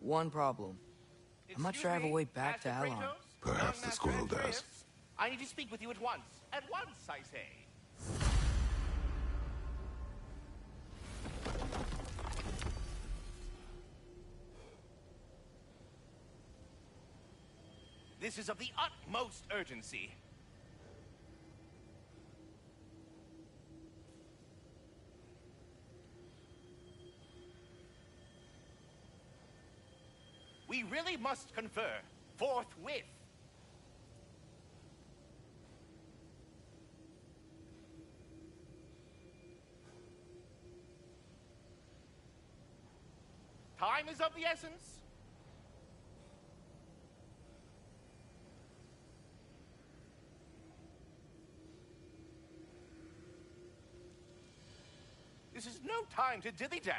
one problem. I'm not sure I have a way back to Alon. Perhaps the squirrel does. I need to speak with you at once. At once, I say. This is of the utmost urgency. We really must confer forthwith. Time is of the essence. This is no time to dilly-dally.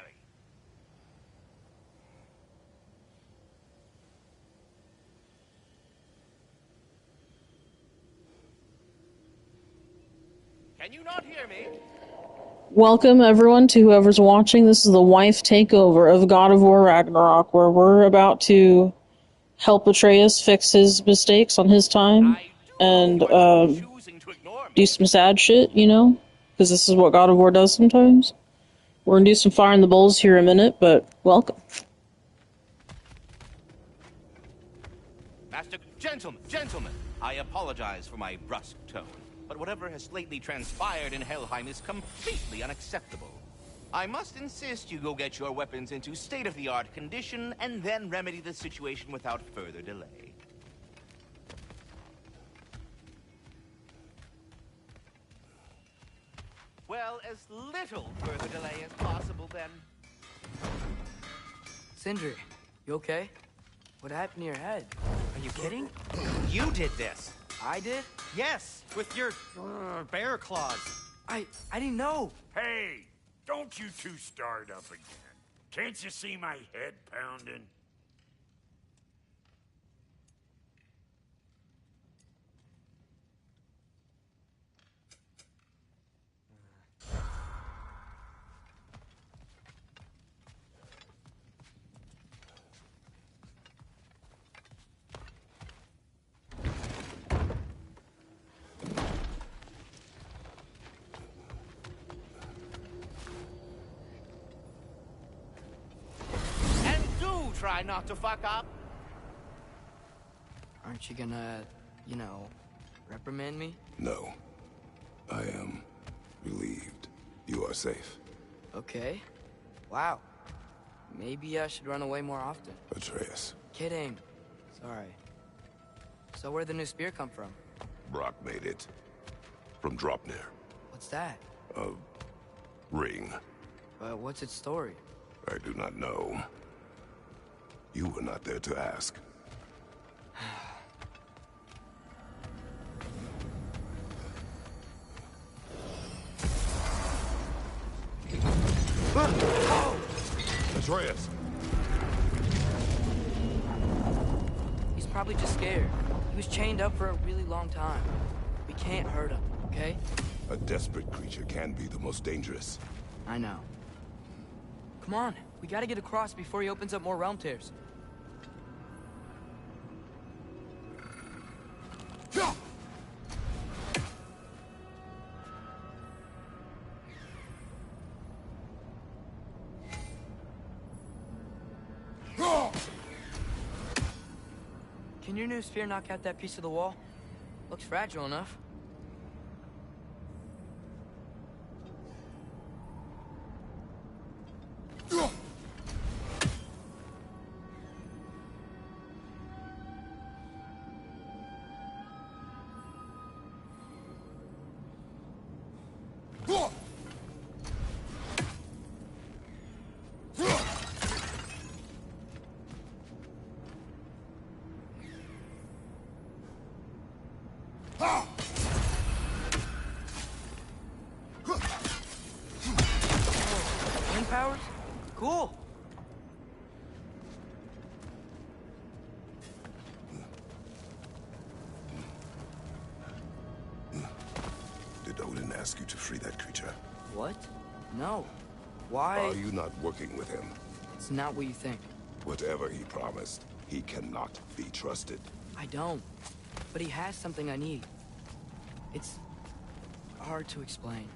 Can you not hear me? Welcome everyone to whoever's watching. This is the wife takeover of God of War Ragnarok, where we're about to help Atreus fix his mistakes on his time and do some sad shit, you know, because this is what God of War does sometimes. We're gonna do some fire in the bowls here in a minute, but welcome. Master, gentlemen, I apologize for my brusque tone, but whatever has lately transpired in Helheim is completely unacceptable. I must insist you go get your weapons into state-of-the-art condition and then remedy the situation without further delay. Well, as little further delay as possible, then. Sindri, you okay? What happened to your head? Are you kidding? You did this. I did? Yes, with your bear claws. I didn't know. Hey, don't you two start up again. Can't you see my head pounding? Try not to fuck up. Aren't you gonna, you know, reprimand me? No. I am relieved. You are safe. Okay. Wow. Maybe I should run away more often. Atreus. Kidding. Sorry. So where'd the new spear come from? Brock made it. From Dropnir. What's that? A ring. But what's its story? I do not know. You were not there to ask. Atreus! He's probably just scared. He was chained up for a really long time. We can't hurt him, okay? A desperate creature can be the most dangerous. I know. Come on, we gotta get across before he opens up more realm tears. Can your new spear knock out that piece of the wall? Looks fragile enough. Wind powers? Cool. Did Odin ask you to free that creature? What? No. Why? Are you not working with him? It's not what you think. Whatever he promised, he cannot be trusted. I don't. But he has something I need. It's hard to explain.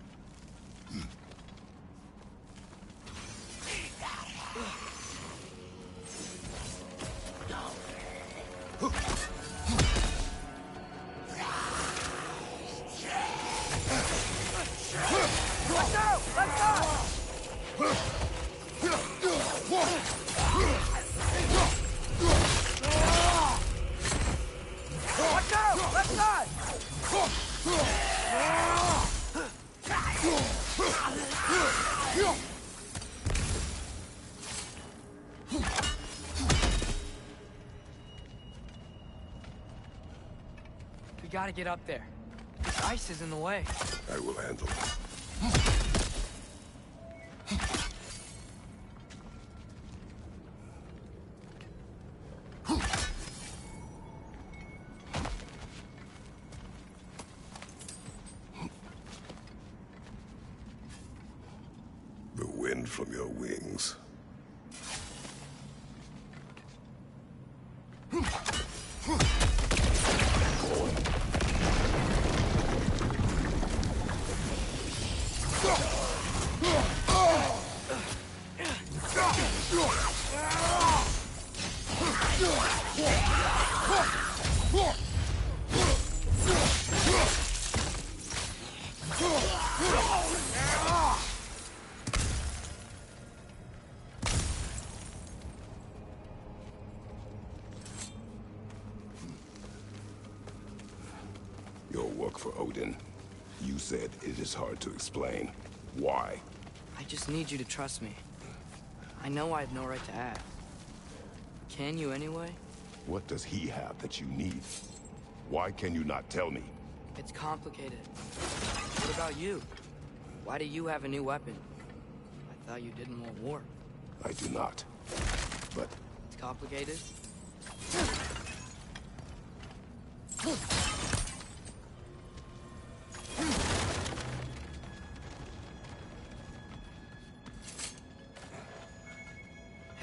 Let's go! Let's go! Let's go! Let's go! We gotta get up there. This ice is in the way. I will handle it. The wind from your wings. Your work for Odin. You said it is hard to explain. Why? I just need you to trust me. I know I have no right to ask. Can you anyway? What does he have that you need? Why can you not tell me? It's complicated. What about you? Why do you have a new weapon? I thought you didn't want war. I do not. But It's complicated?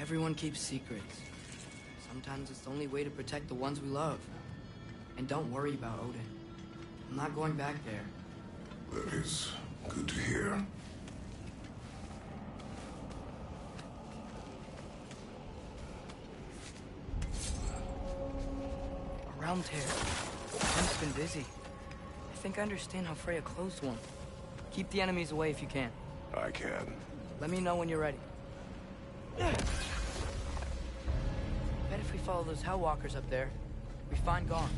Everyone keeps secrets. Sometimes it's the only way to protect the ones we love. And don't worry about Odin. I'm not going back there. that is good to hear. Around here. I've been busy. I think I understand how Freya closed one. Keep the enemies away if you can. I can. Let me know when you're ready. Bet if we follow those Hellwalkers up there, we find Garm.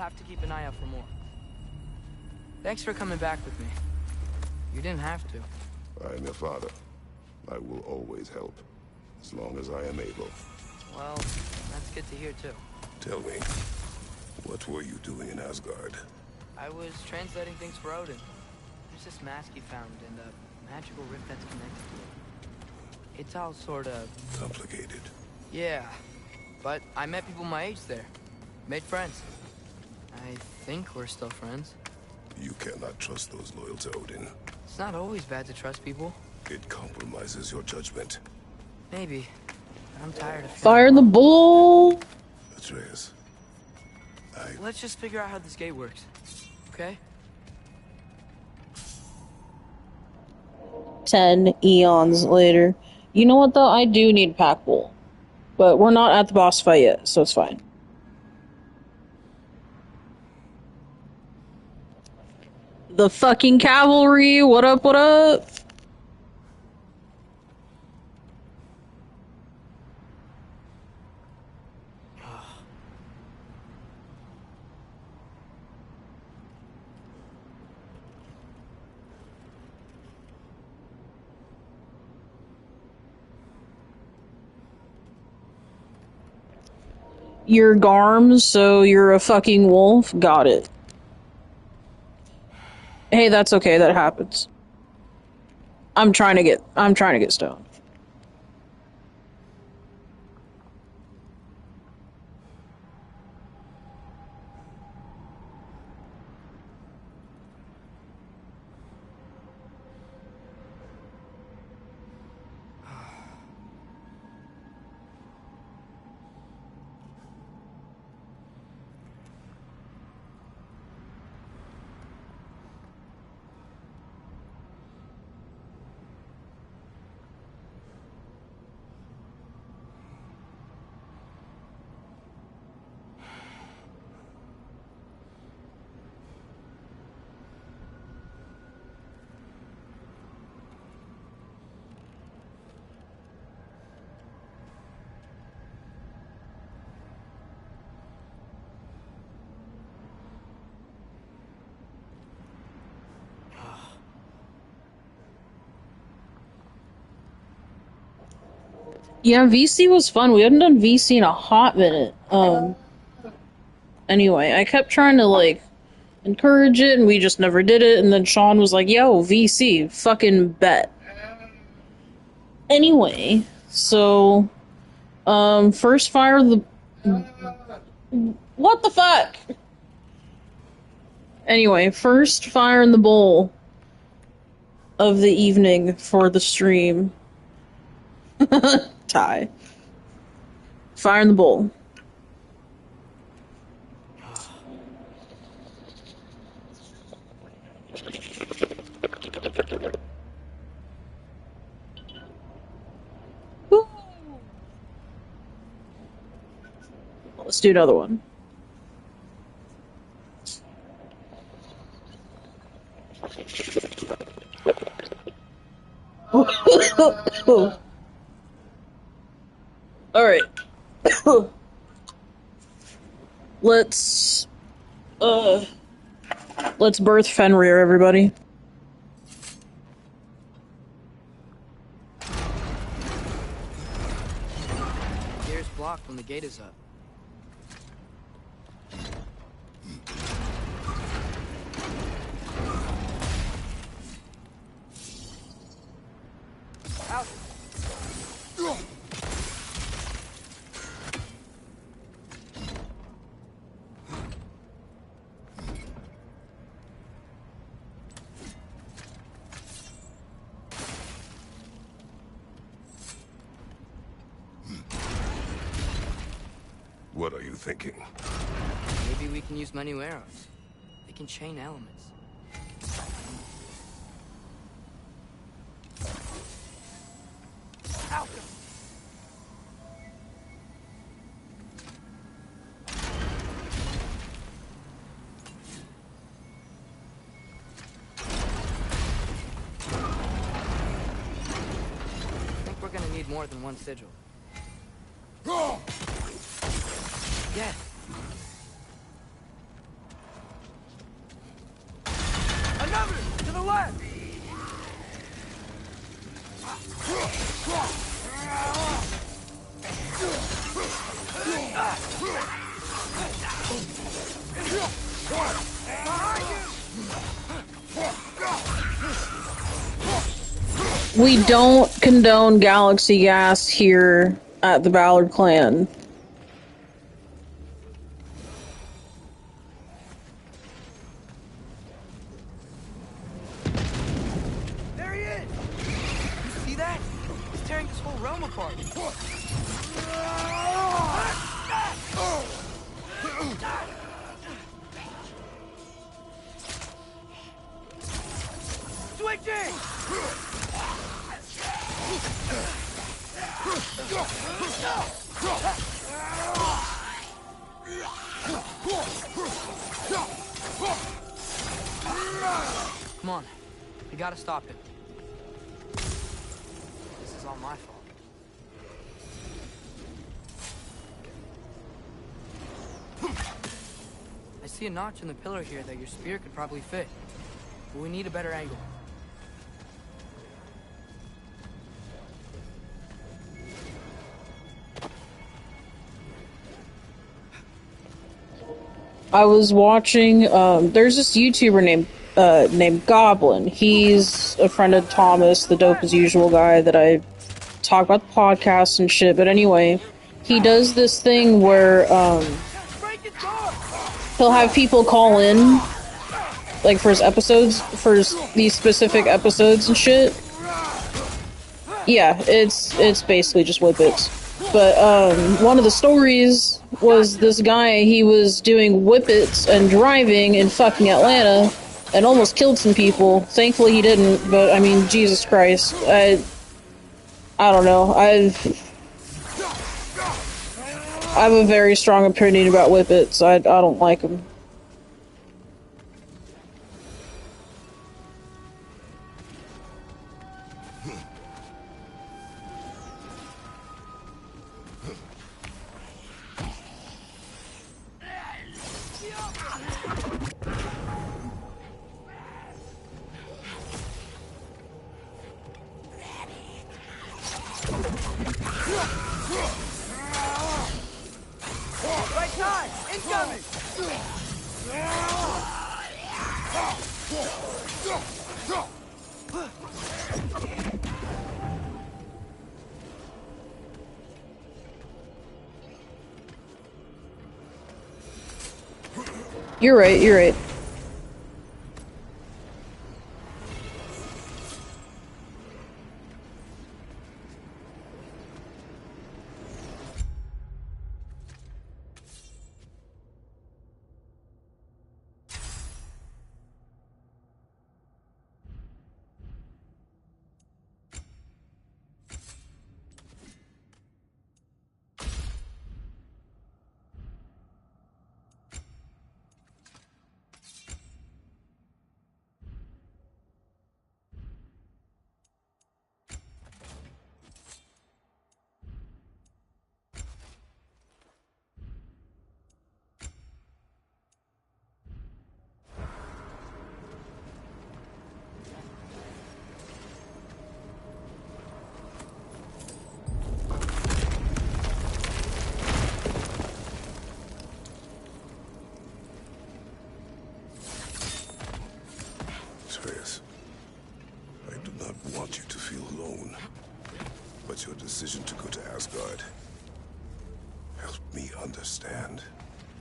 have to keep an eye out for more. Thanks for coming back with me. You didn't have to. I am your father. I will always help, as long as I am able. Well, that's good to hear too. Tell me, what were you doing in Asgard? I was translating things for Odin. There's this mask he found and a magical rift that's connected to it. It's all sort of... Complicated. Yeah, but I met people my age there. Made friends. I think we're still friends. You cannot trust those loyal to Odin. It's not always bad to trust people. It compromises your judgment. Maybe. I'm tired of... Fire the bull! Atreus, Let's just figure out how this gate works. Okay? 10 eons later. You know what though? I do need pack wool. But we're not at the boss fight yet, so it's fine. The fucking cavalry! What up, what up? You're Garms, so you're a fucking wolf? Got it. Hey, that's okay, that happens. I'm trying to get stoned. Yeah, VC was fun. We hadn't done VC in a hot minute. Anyway, I kept trying to, like, encourage it, and we just never did it, and then Sean was like, yo, VC, fucking bet. Anyway, so, first fire the... What the fuck? Anyway, first fire in the bowl of the evening for the stream. Tie. Fire in the bowl. Woo. Let's do another one. Alright. Let's birth Fenrir, everybody. Gear's blocked when the gate is up. Out. What are you thinking? Maybe we can use my new arrows. They can chain elements. Ow! I think we're gonna need more than one sigil. Yeah. left! We don't condone galaxy gas here at the Ballard clan. There he is! You see that? He's tearing this whole realm apart. Switching! Come on. We gotta stop him. This is all my fault. I see a notch in the pillar here that your spear could probably fit. But we need a better angle. I was watching, there's this YouTuber named Goblin. He's a friend of Thomas, the dope as usual guy that I talk about the podcast and shit. But anyway, he does this thing where, he'll have people call in, like, for his episodes, for these specific episodes and shit. Yeah, it's basically just whippets. But, one of the stories was this guy, he was doing whippets and driving in fucking Atlanta and almost killed some people. Thankfully he didn't, but, I mean, Jesus Christ. I don't know. I have a very strong opinion about whippets. I don't like them. Right side! Incoming! You're right, you're right. Atreus, I do not want you to feel alone, but your decision to go to Asgard helped me understand.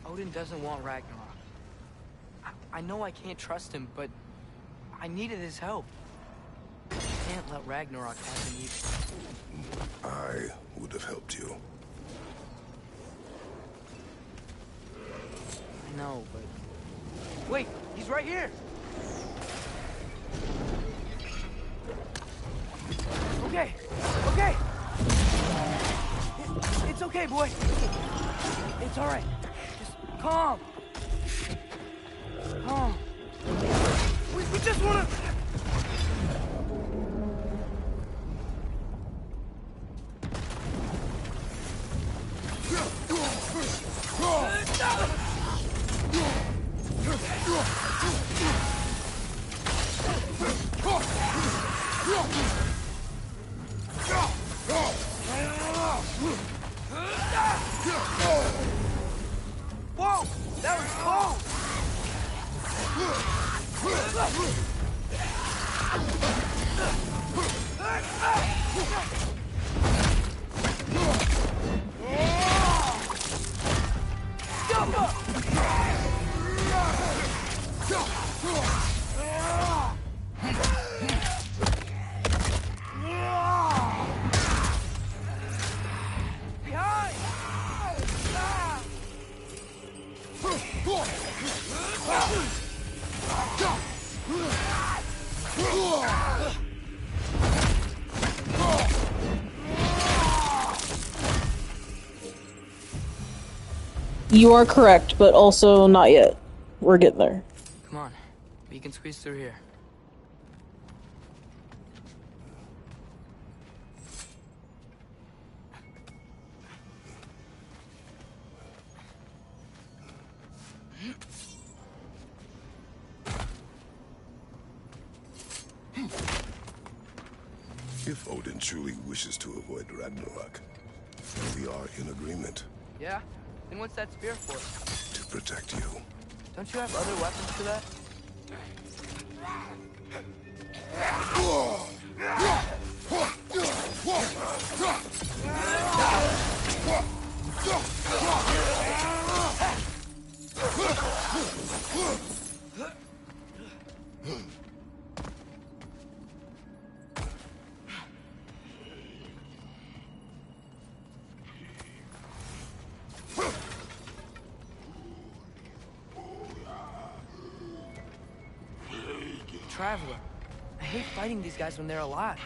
Odin doesn't want Ragnarok. I know I can't trust him, but I needed his help. I can't let Ragnarok have him either. I would have helped you. I know, but... Wait, he's right here! Okay, okay! It's okay, boy. It's all right. Just calm. Calm. We just wanna... You are correct, but also not yet. We're getting there. Come on. We can squeeze through here. If Odin truly wishes to avoid Ragnarok, we are in agreement. Yeah? Then what's that spear for? To protect you. Don't you have other weapons for that? Traveler. I hate fighting these guys when they're alive.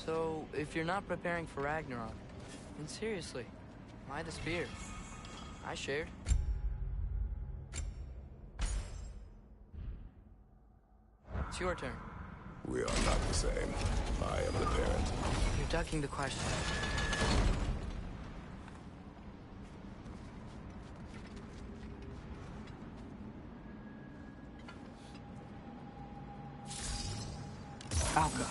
So, if you're not preparing for Ragnarok, then seriously, why the spear? I shared. It's your turn. We are not the same. I am the parent. You're ducking the question. Alka.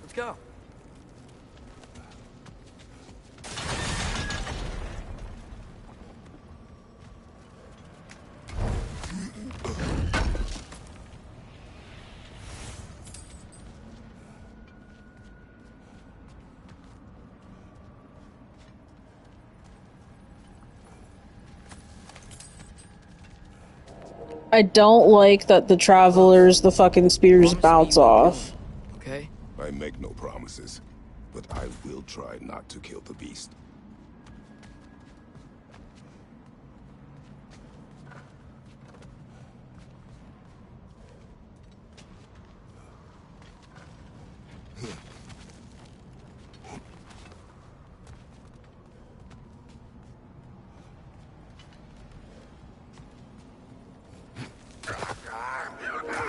Let's go. I don't like that the travelers, the fucking spears bounce off. Okay? I make no promises, but I will try not to kill the beast.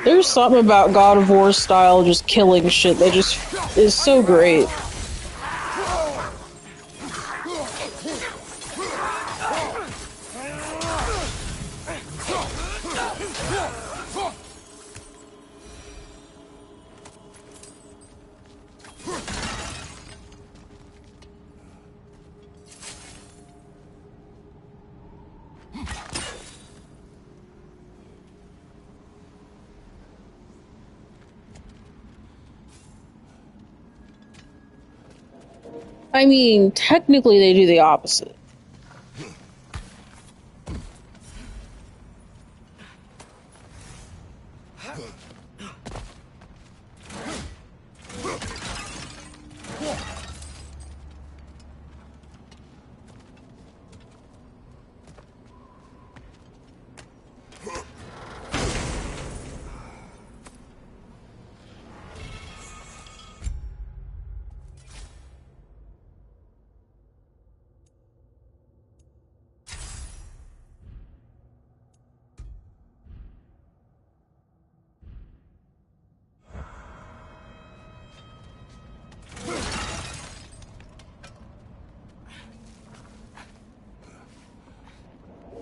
There's something about God of War style just killing shit that just is so great. I mean, technically they do the opposite.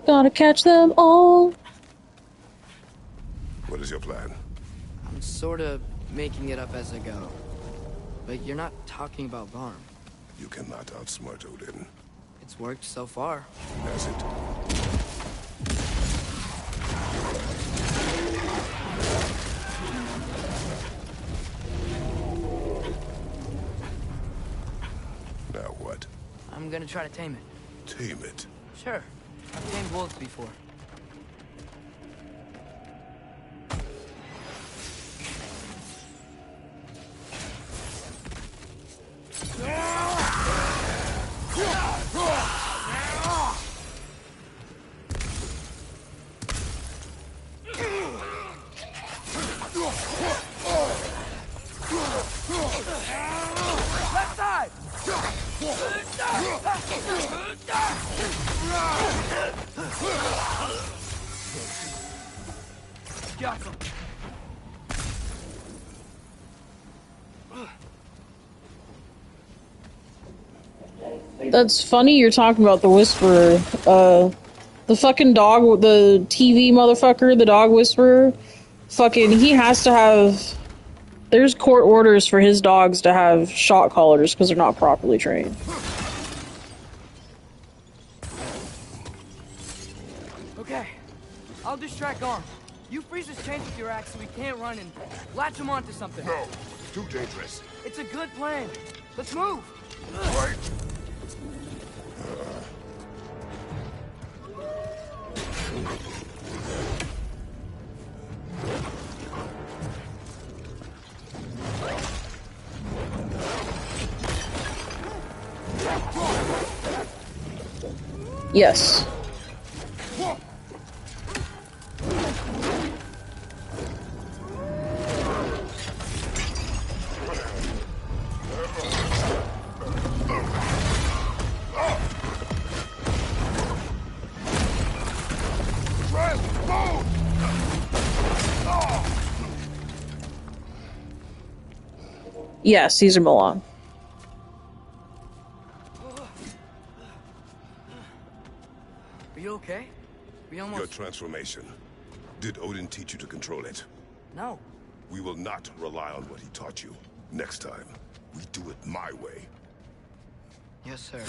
Gotta catch them all. What is your plan? I'm sort of making it up as I go. But you're not talking about Garm. You cannot outsmart Odin. It's worked so far. Has it? Now what? I'm gonna try to tame it. Tame it. Sure. I've tamed wolves before. Left side! Got him. That's funny you're talking about the Whisperer. The fucking dog, the TV motherfucker, the dog whisperer, fucking, he has to have... There's court orders for his dogs to have shot collars because they're not properly trained. Okay. I'll distract Garm. You freeze his chains with your axe so he can't run and latch him onto something. No, too dangerous. It's a good plan. Let's move. Wait. Yes. Yeah, Caesar Milan. Are you okay? We almost... Your transformation. Did Odin teach you to control it? No. We will not rely on what he taught you. Next time, we do it my way. Yes, sir.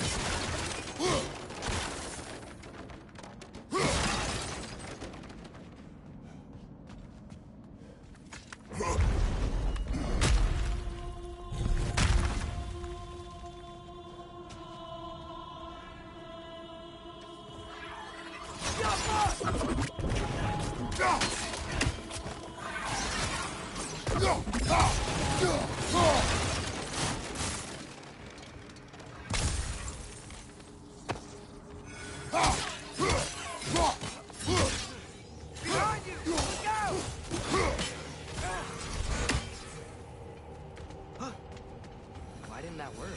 Why didn't that work?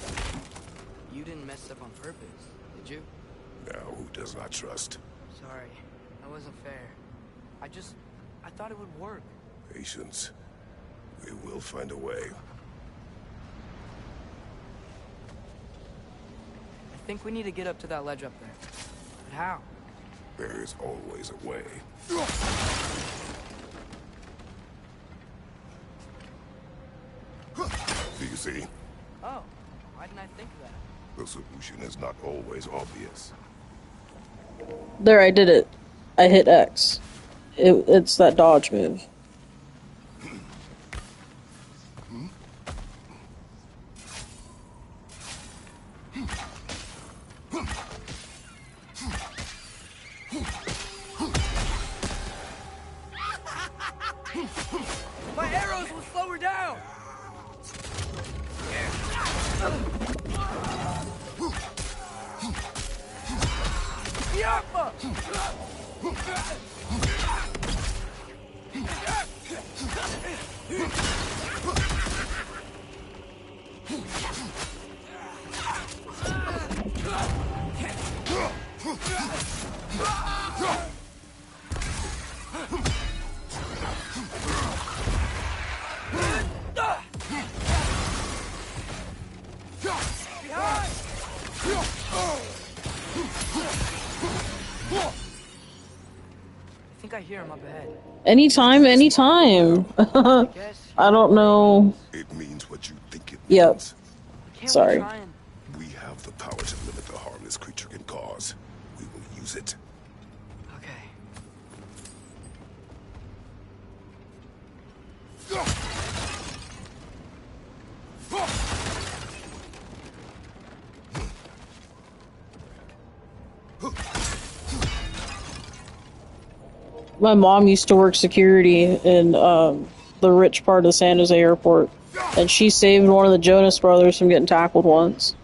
You didn't mess up on purpose, did you? Now, who does not trust? Sorry, that wasn't fair. I thought it would work. Patience. We will find a way. I think we need to get up to that ledge up there. But how? There is always a way. Do you see? Oh, why didn't I think of that? The solution is not always obvious. There, I did it. I hit X. It's that dodge move. I think I hear him up ahead. Anytime, anytime. I guess. I don't know. It means what you think it Yep. means. Can't Sorry. we try and... We have the power to limit the harm this creature can cause. We will use it. Okay. My mom used to work security in the rich part of San Jose Airport, and she saved one of the Jonas Brothers from getting tackled once.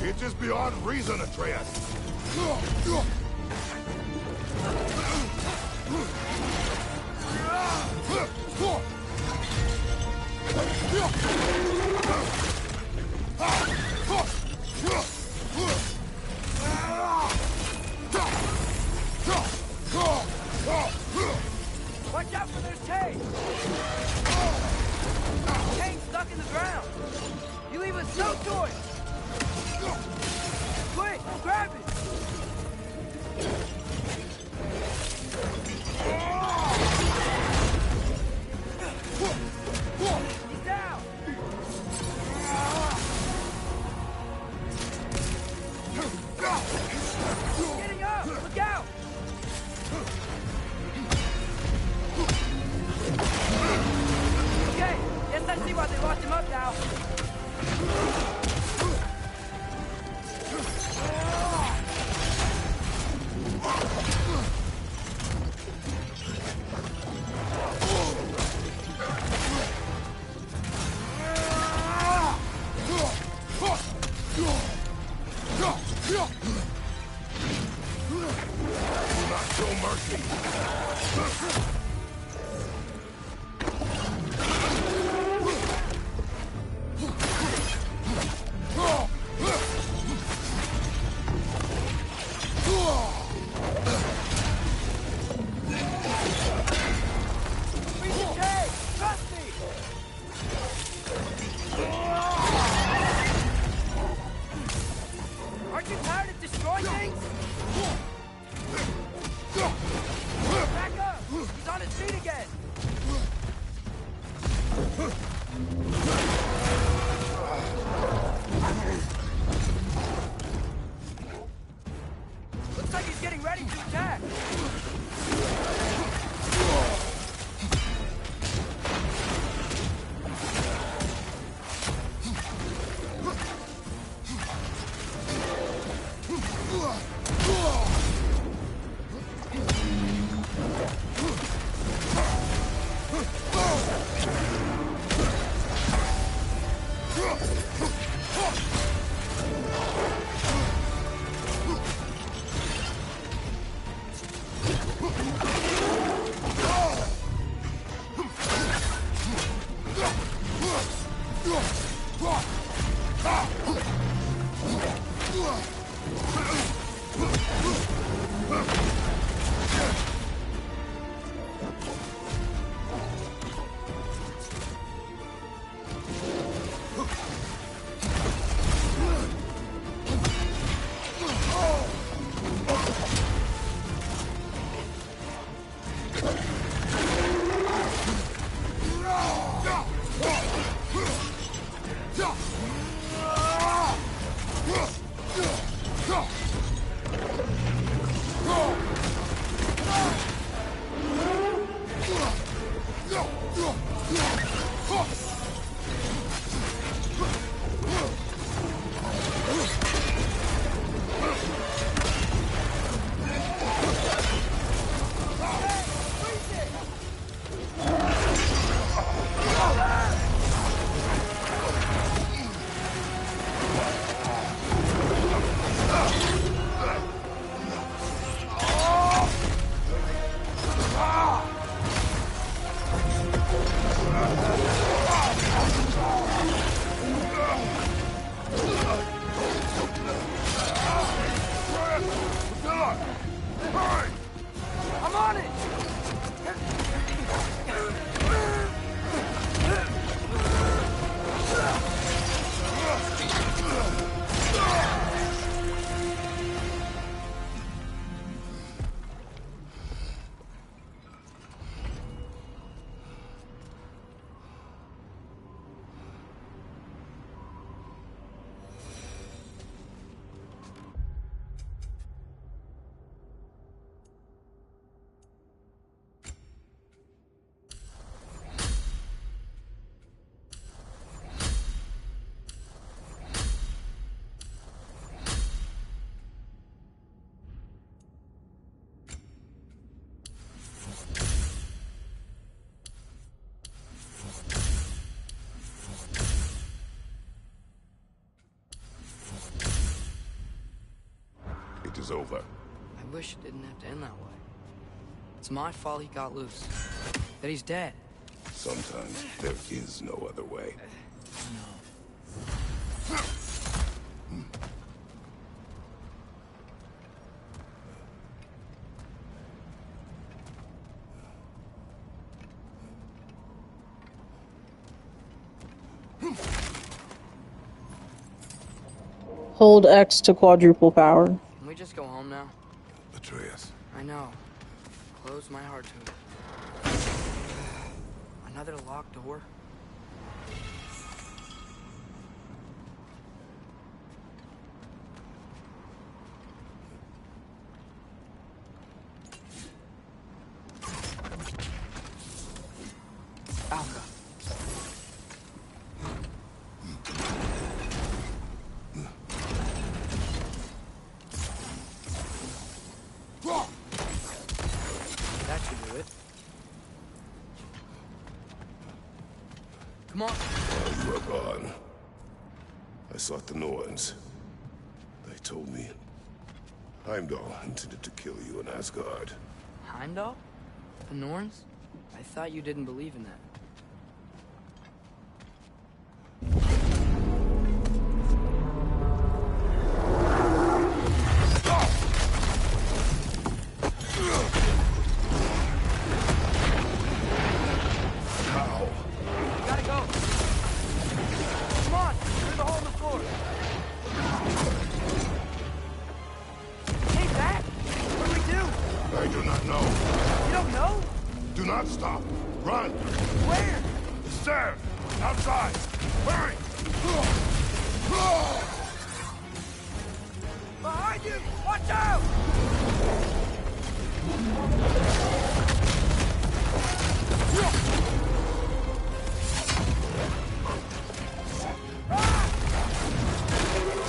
It's just beyond reason, Atreus. Watch out for those chains! Chains stuck in the ground! You leave us no choice! Quick, grab it! He's down! Getting up! Look out! Okay, guess I see why they locked him up now. Not show mercy. Aren't you tired of destroying things? Back up! He's on his feet again! Looks like he's getting ready to attack! I'm on it! It is over. I wish it didn't have to end that way. It's my fault he got loose. That he's dead. Sometimes there is no other way. Hold X to quadruple power. Can we just go home now? Atreus. I know. Close my heart to it. Another locked door? Alka. That should do it. Come on. While you are gone, I sought the Norns. They told me Heimdall intended to kill you in Asgard. Heimdall? The Norns? I thought you didn't believe in that. Gotta go. Come on, through the hole in the floor. Hey, Bat, what do we do? I do not know. You don't know? Do not stop. Run. Where? The stairs. Outside. Hurry. Behind you! Watch out!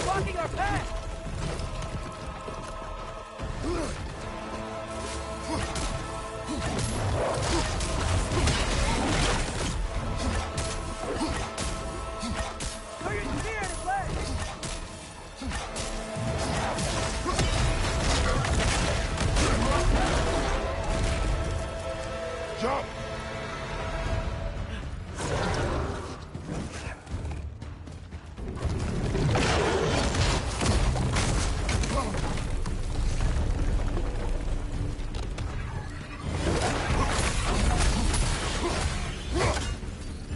Blocking our path! Throw your spear at his leg! Jump.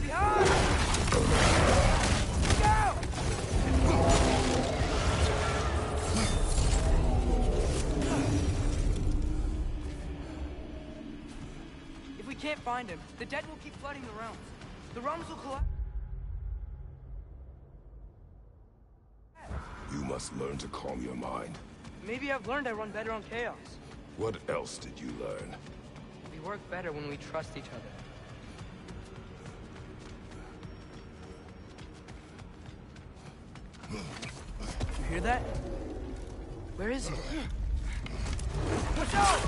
Behind! Go! If we can't find him, the dead will keep flooding the realms. The realms will collapse. You must learn to calm your mind. Maybe I've learned I run better on chaos. What else did you learn? We work better when we trust each other. You hear that? Where is he? Watch out!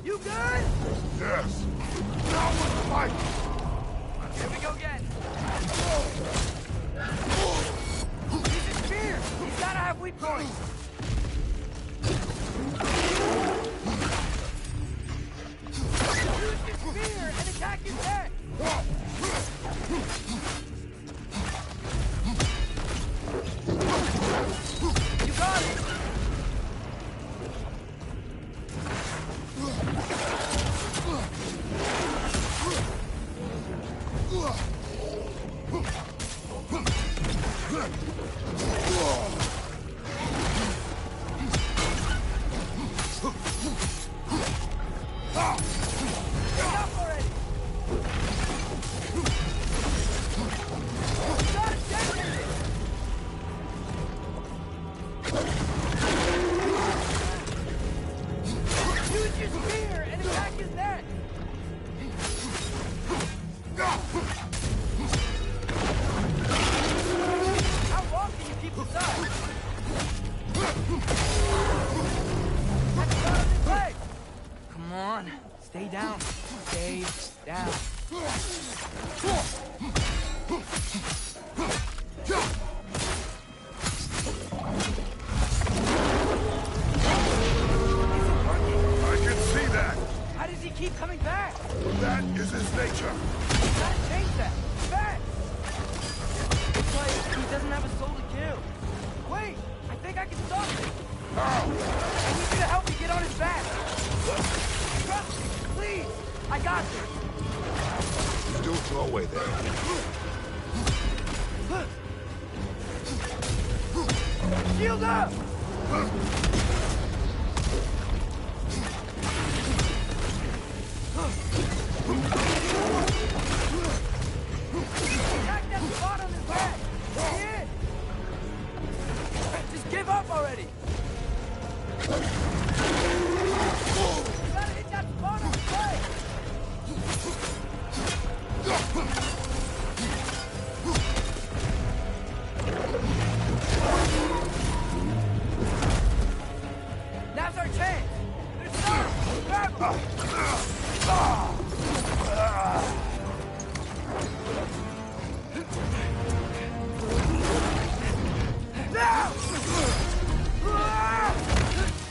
You good? Yes! Now let's fight! Here we go again. He's in fear! He's gotta have weak points! Use his spear and attack his head! You got it! Enough already! You gotta detonate it! Use your spear and attack his neck! How long can you keep this up? That's not on his leg! Come on, stay down. Stay down. I can see that! How does he keep coming back? That is his nature! Gotta change that. Fast! It's like he doesn't have a soul to kill. Wait, I think I can stop it. How? I need you to help me get on his back. Trust me, please. I got this. Still throw away there. Shield up! Attack that spot on his back! See it? Just give up already! You gotta hit that spot on his leg! Now's our chance! There's time! Grab him! Now!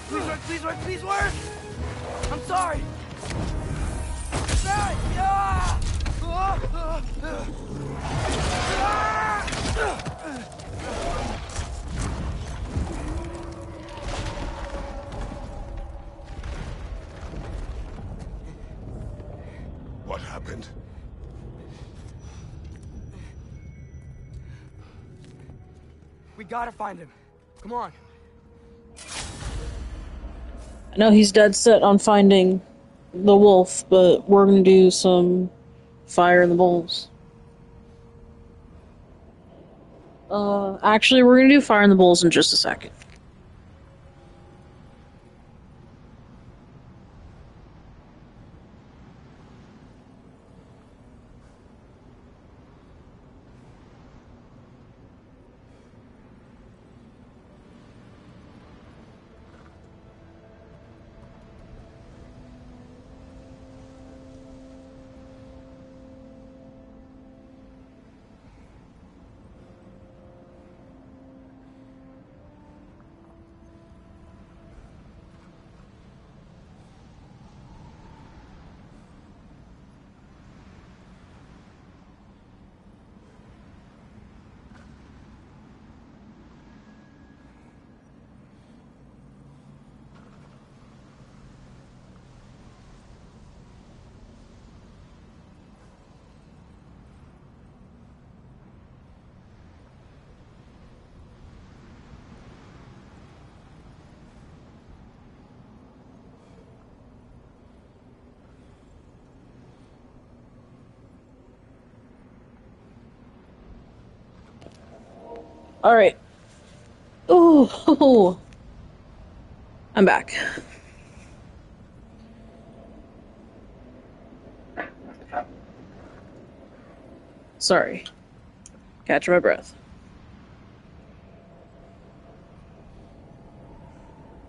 Please work, please work, please work! I'm sorry! Right! What happened? We gotta find him. Come on. I know he's dead set on finding the wolf, but we're gonna do some fire in the bowls. Actually, we're gonna do fire in the bowls in just a second. Alright. Ooh. I'm back. Sorry. Catch my breath.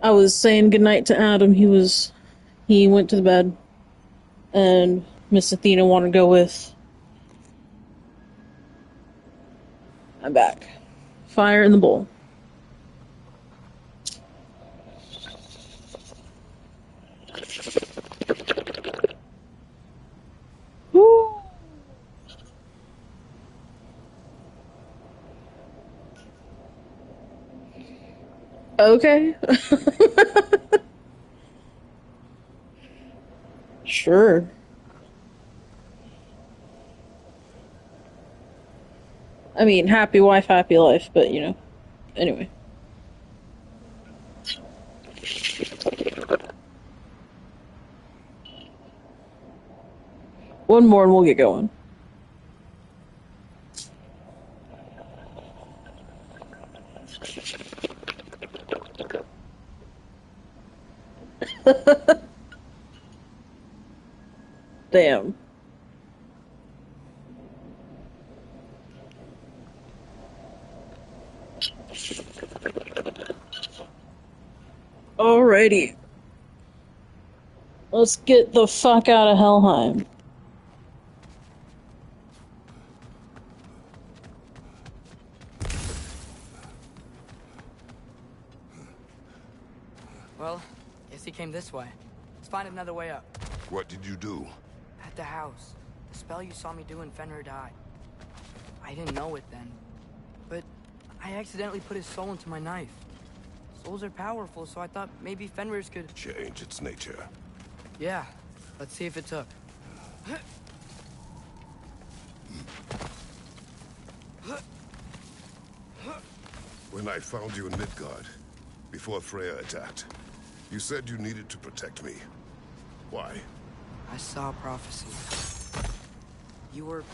I was saying goodnight to Adam. He went to the bed. And Miss Athena wanted to go with. I'm back. Fire in the bowl. Woo! Okay. Sure. I mean, happy wife, happy life, but you know. Anyway. One more and we'll get going. Damn. Alrighty. Let's get the fuck out of Helheim. Well, guess he came this way. Let's find another way up. What did you do? At the house. The spell you saw me do when Fenrir died. I didn't know it then. But I accidentally put his soul into my knife. Souls are powerful, so I thought maybe Fenrir's could... Change its nature. Yeah. Let's see if it took. When I found you in Midgard, before Freya attacked, you said you needed to protect me. Why? I saw prophecy. You were...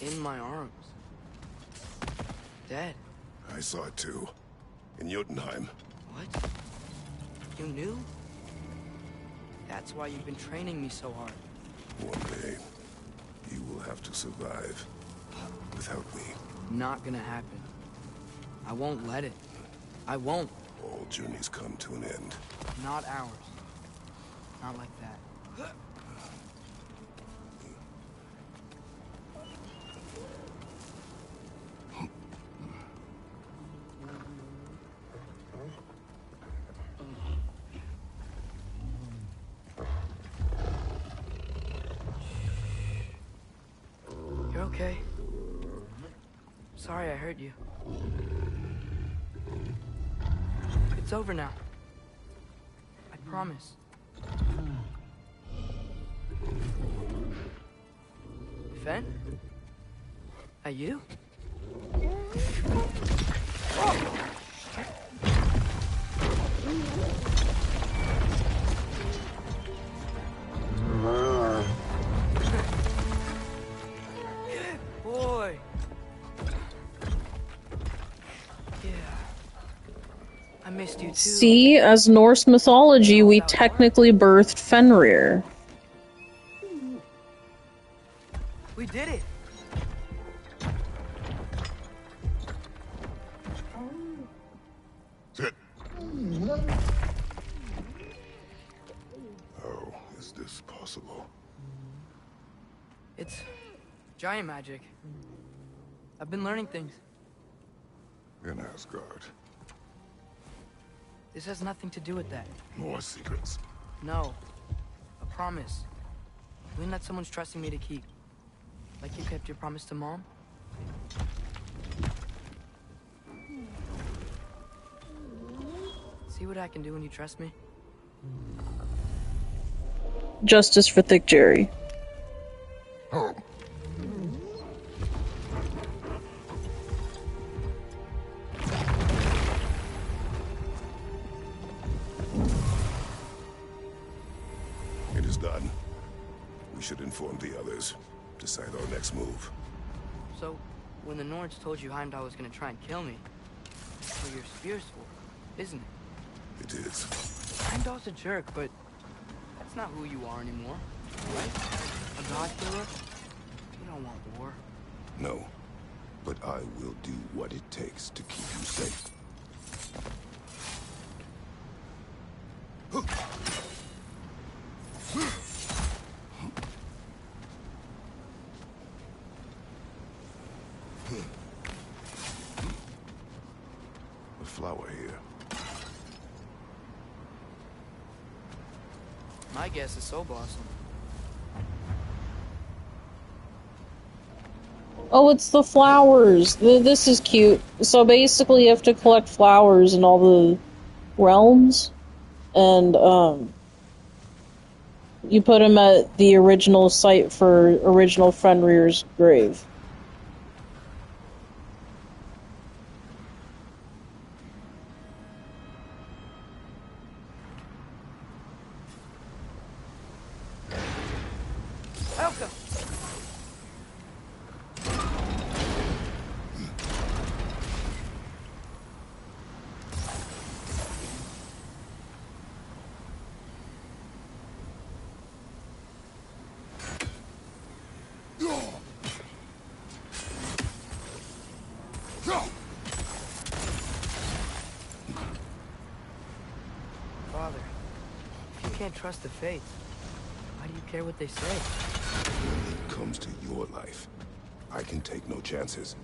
in my arms. Dead. I saw it too. In Jotunheim. What? You knew? That's why you've been training me so hard. One day, you will have to survive without me. Not gonna happen. I won't let it. I won't. All journeys come to an end. Not ours. Not like that. You're okay. Sorry I hurt you. It's over now. I promise. Fen? Are you? Boy. Yeah. I missed you too. See, as Norse mythology, we technically birthed Fenrir. We did it. Sit. How is this possible? It's giant magic. I've been learning things. In Asgard. This has nothing to do with that. More secrets. No. A promise. Something that someone's trusting me to keep. Like you kept your promise to Mom? See what I can do when you trust me? Justice for Thick Jerry. Home. It is done. We should inform the others. Decide our next move. So, When the Nords told you Heimdall was gonna try and kill me, that's what your spear's for, isn't it? It is. Heimdall's a jerk, but that's not who you are anymore, right? A god killer? You don't want war. No. But I will do what it takes to keep you safe. A flower here. My guess is Soul Blossom. Oh, it's the flowers. This is cute. So basically you have to collect flowers in all the realms, and you put them at the original site for original Fenrir's grave. Welcome! Father, if you can't trust the fates, why do you care what they say? When it comes to your life, I can take no chances.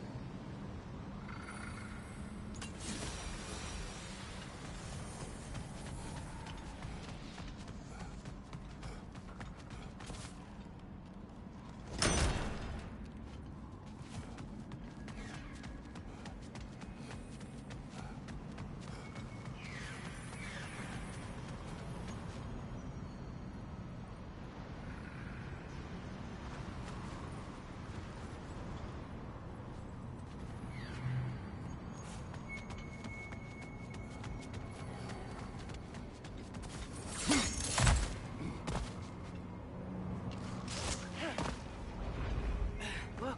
Look,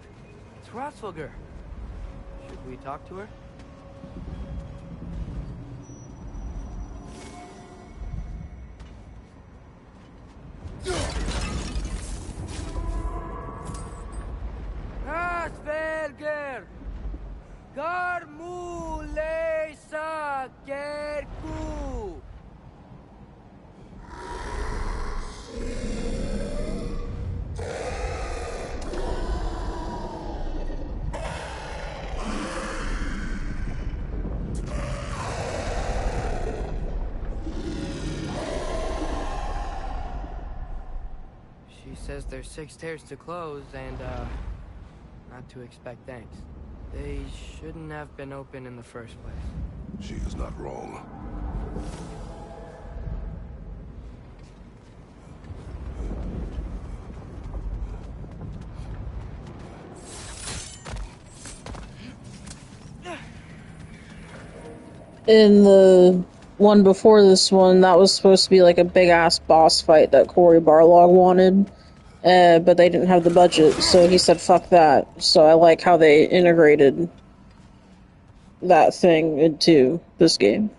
it's Hrothgar. Should we talk to her? Hrothgar! Garmulesa Gerku! She says there's 6 stairs to close and, not to expect thanks. They shouldn't have been open in the first place. She is not wrong. In the one before this one, that was supposed to be like a big-ass boss fight that Cory Barlog wanted, but they didn't have the budget, so he said fuck that. So I like how they integrated that thing into this game.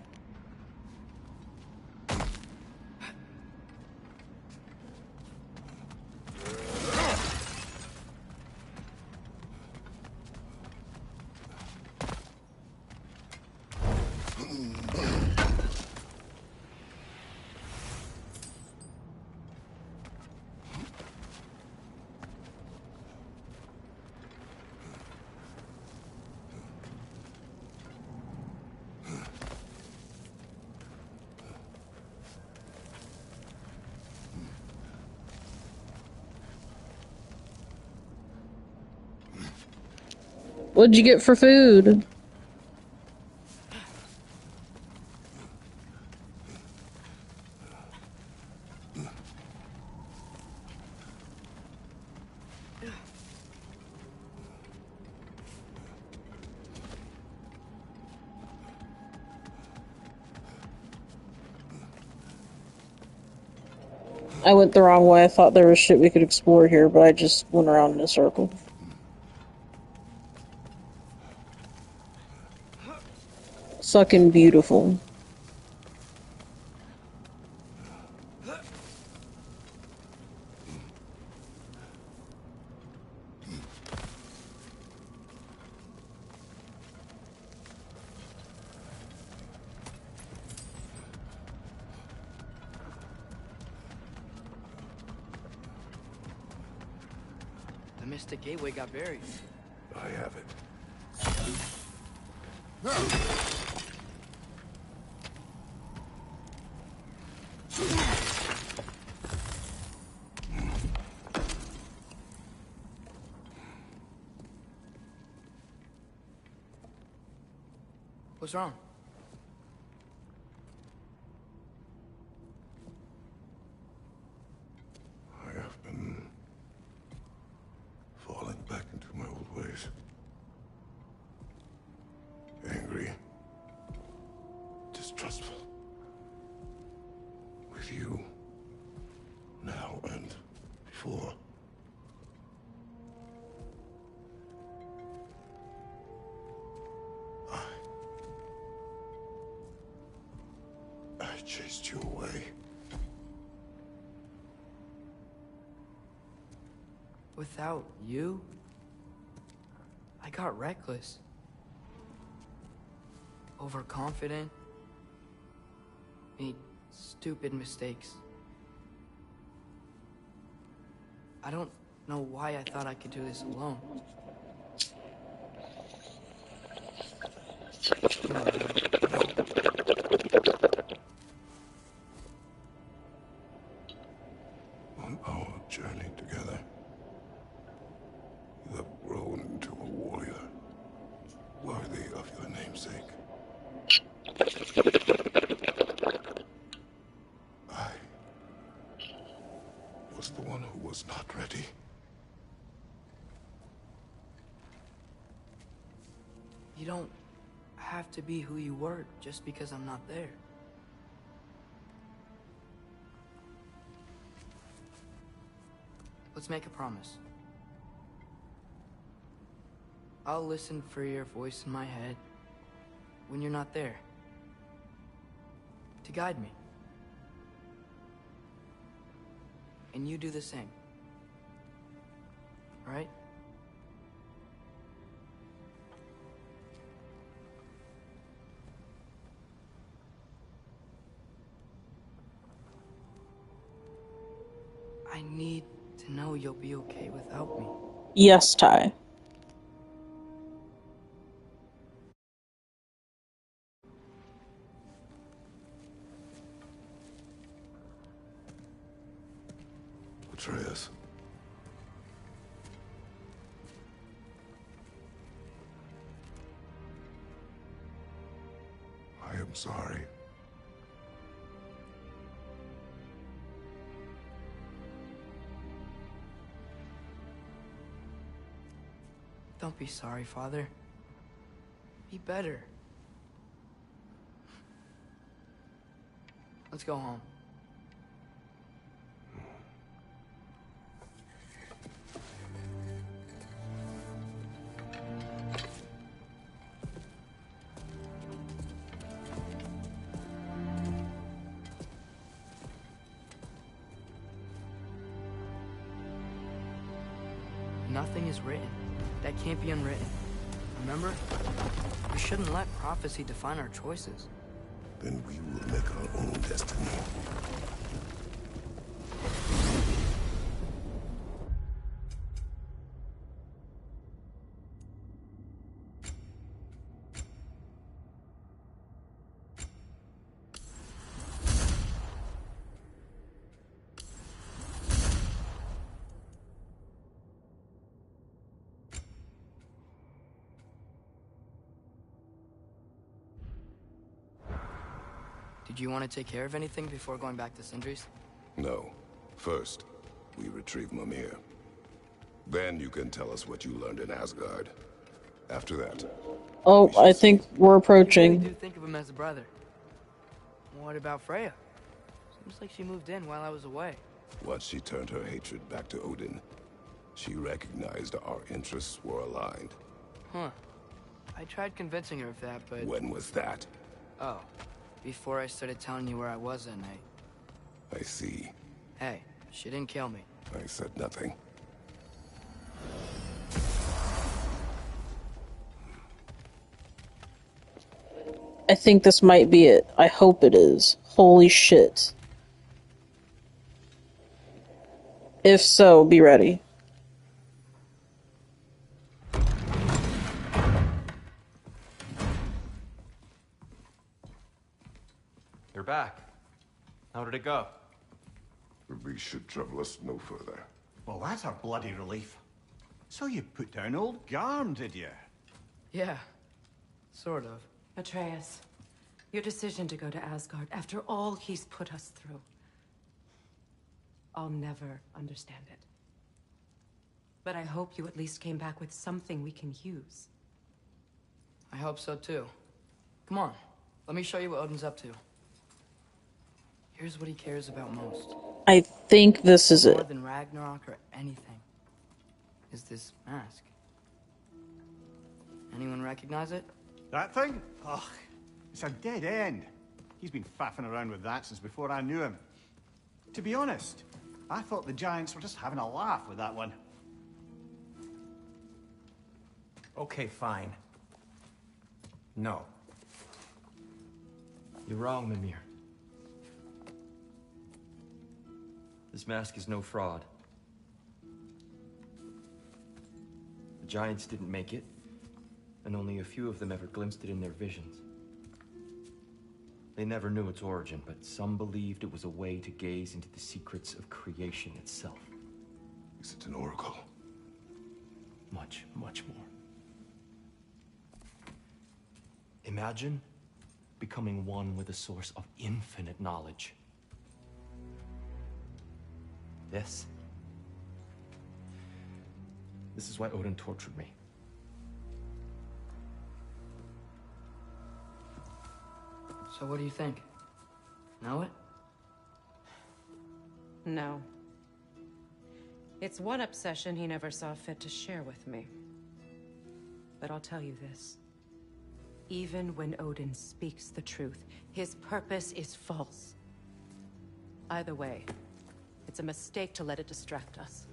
What'd you get for food? I went the wrong way. I thought there was shit we could explore here, but I just went around in a circle. Sucking beautiful. The Mystic Gateway got buried. I have it. What's wrong? I have been falling back into my old ways. Angry. Distrustful. With you. Now and before. I chased you away. Without you, I got reckless. Overconfident. Made stupid mistakes. I don't know why I thought I could do this alone. On our journey together, you have grown into a warrior, worthy of your namesake. I was the one who was not ready. You don't have to be who you were just because I'm not there. Let's make a promise. I'll listen for your voice in my head when you're not there, to guide me. And you do the same. All right? I need to know you'll be okay without me. Yes, Ty. Atreus. I am sorry. Don't be sorry, Father. Be better. Let's go home. Nothing is written that can't be unwritten. Remember? We shouldn't let prophecy define our choices. Then we will make our own destiny. Did you want to take care of anything before going back to Sindri's? No. First, we retrieve Mimir. Then you can tell us what you learned in Asgard. After that... Oh, I think we're I really approaching. do think of him as a brother. What about Freya? Seems like she moved in while I was away. Once she turned her hatred back to Odin, she recognized our interests were aligned. Huh. I tried convincing her of that, but... When was that? Oh, before I started telling you where I was that night. I see. Hey, she didn't kill me. I said nothing. I think this might be it. I hope it is. Holy shit. If so, be ready. You're back. How did it go? We should trouble us no further. Well, that's a bloody relief. So you put down old Garm, did you? Yeah, sort of. Atreus, your decision to go to Asgard after all he's put us through. I'll never understand it. But I hope you at least came back with something we can use. I hope so too. Come on, let me show you what Odin's up to. Here's what he cares about most. I think this is More it. than Ragnarok or anything is this mask. Anyone recognize it? That thing? Ugh, it's a dead end. He's been faffing around with that since before I knew him. To be honest, I thought the Giants were just having a laugh with that one. Okay, fine. No. You're wrong, Mimir. This mask is no fraud. The Giants didn't make it, and only a few of them ever glimpsed it in their visions. They never knew its origin, but some believed it was a way to gaze into the secrets of creation itself. Is it an oracle? Much, much more. Imagine becoming one with a source of infinite knowledge. This is why Odin tortured me. So what do you think? Know it? No. It's one obsession he never saw fit to share with me. But I'll tell you this. Even when Odin speaks the truth, his purpose is false. Either way, it's a mistake to let it distract us.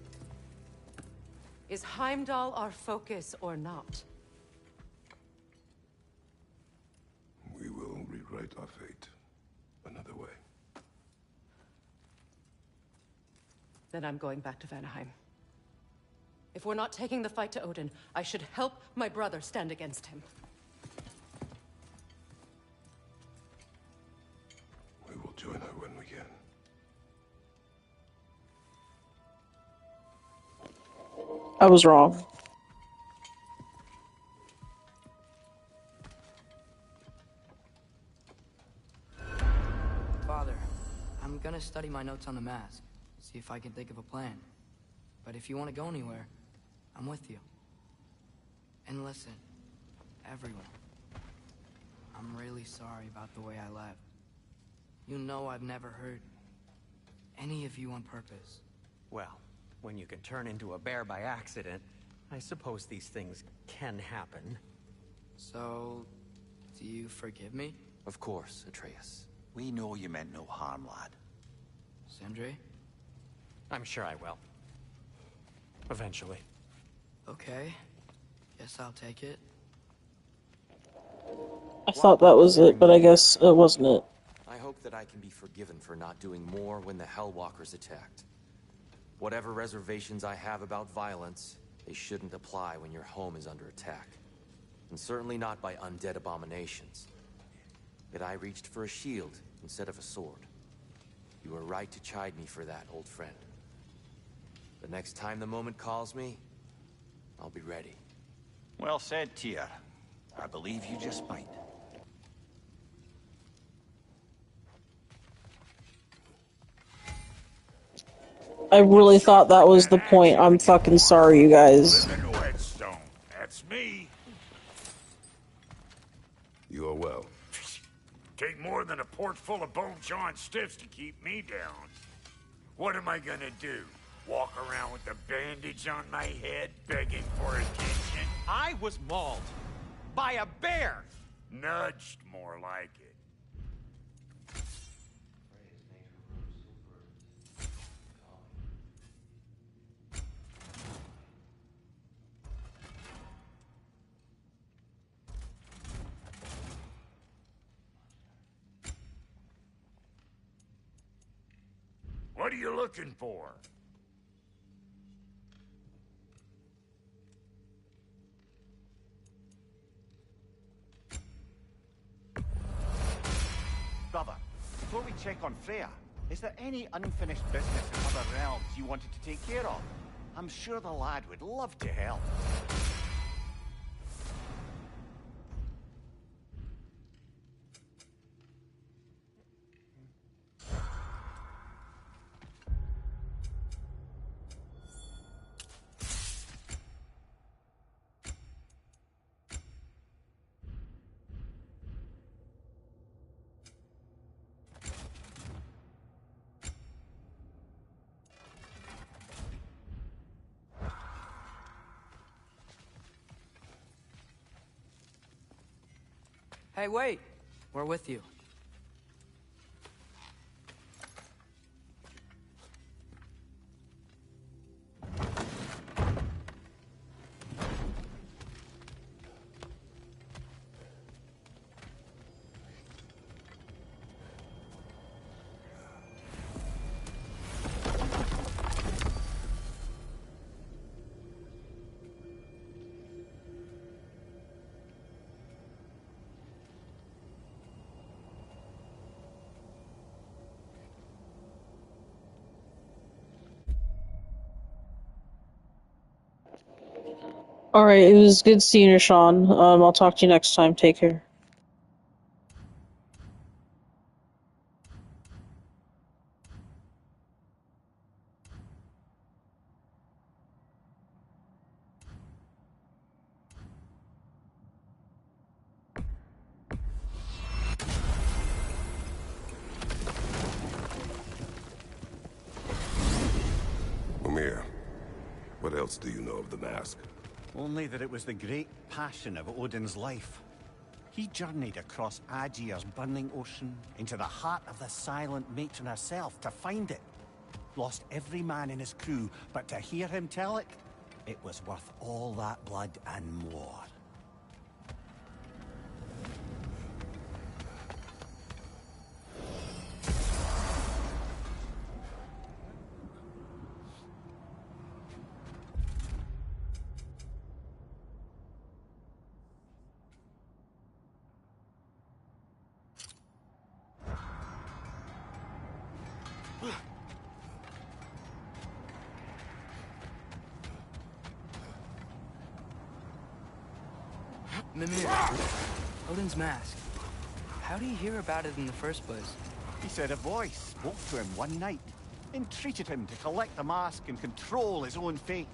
Is Heimdall our focus or not? We will rewrite our fate another way. Then I'm going back to Vanaheim. If we're not taking the fight to Odin, I should help my brother stand against him. We will join her when we can. I was wrong. Father, I'm gonna study my notes on the mask, see if I can think of a plan. But if you want to go anywhere, I'm with you. And listen, everyone, I'm really sorry about the way I left. You know I've never hurt any of you on purpose. Well, when you can turn into a bear by accident, I suppose these things can happen. So, do you forgive me? Of course, Atreus. We know you meant no harm, lad. Sindri? I'm sure I will. Eventually. Okay. Guess I'll take it. I thought that was it, but I guess it wasn't it. I hope that I can be forgiven for not doing more when the Hellwalkers attacked. Whatever reservations I have about violence, they shouldn't apply when your home is under attack. And certainly not by undead abominations. Yet I reached for a shield instead of a sword. You were right to chide me for that, old friend. The next time the moment calls me, I'll be ready. Well said, Tyr. I believe you just might. I really thought that was the point. I'm fucking sorry, you guys. Living whetstone. That's me. You are well. Take more than a port full of bone-chawing stiffs to keep me down. What am I gonna do? Walk around with a bandage on my head, begging for attention? I was mauled by a bear! Nudged, more like it. What are you looking for? Brother, before we check on Freya, is there any unfinished business in other realms you wanted to take care of? I'm sure the lad would love to help. Hey, wait! We're with you. Alright, it was good seeing you, Sean. I'll talk to you next time. Take care. Mimir, what else do you know of the mask? Only that it was the great passion of Odin's life. He journeyed across Aegir's burning ocean into the heart of the silent matron herself to find it. Lost every man in his crew, but to hear him tell it, it was worth all that blood and more. Mimir, Odin's mask. How do you hear about it in the first place? He said a voice spoke to him one night, entreated him to collect the mask and control his own fate.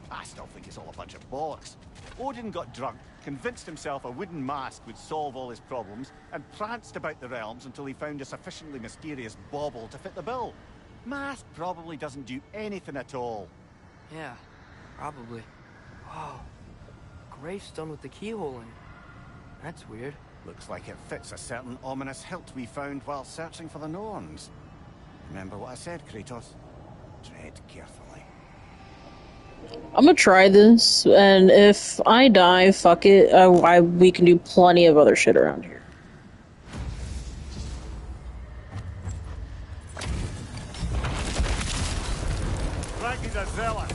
I still think it's all a bunch of bollocks. Odin got drunk, convinced himself a wooden mask would solve all his problems, and pranced about the realms until he found a sufficiently mysterious bauble to fit the bill. Mask probably doesn't do anything at all. Yeah, probably. Whoa. Gravestone with the keyhole in it. That's weird. Looks like it fits a certain ominous hilt we found while searching for the Norns. Remember what I said, Kratos? Tread carefully. I'm gonna try this, and if I die, fuck it. We can do plenty of other shit around here. Raggy's a zealot.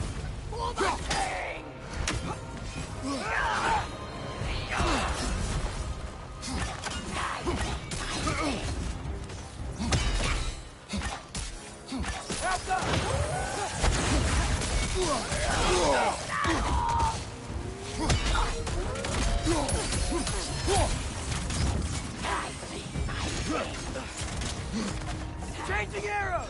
Changing arrows!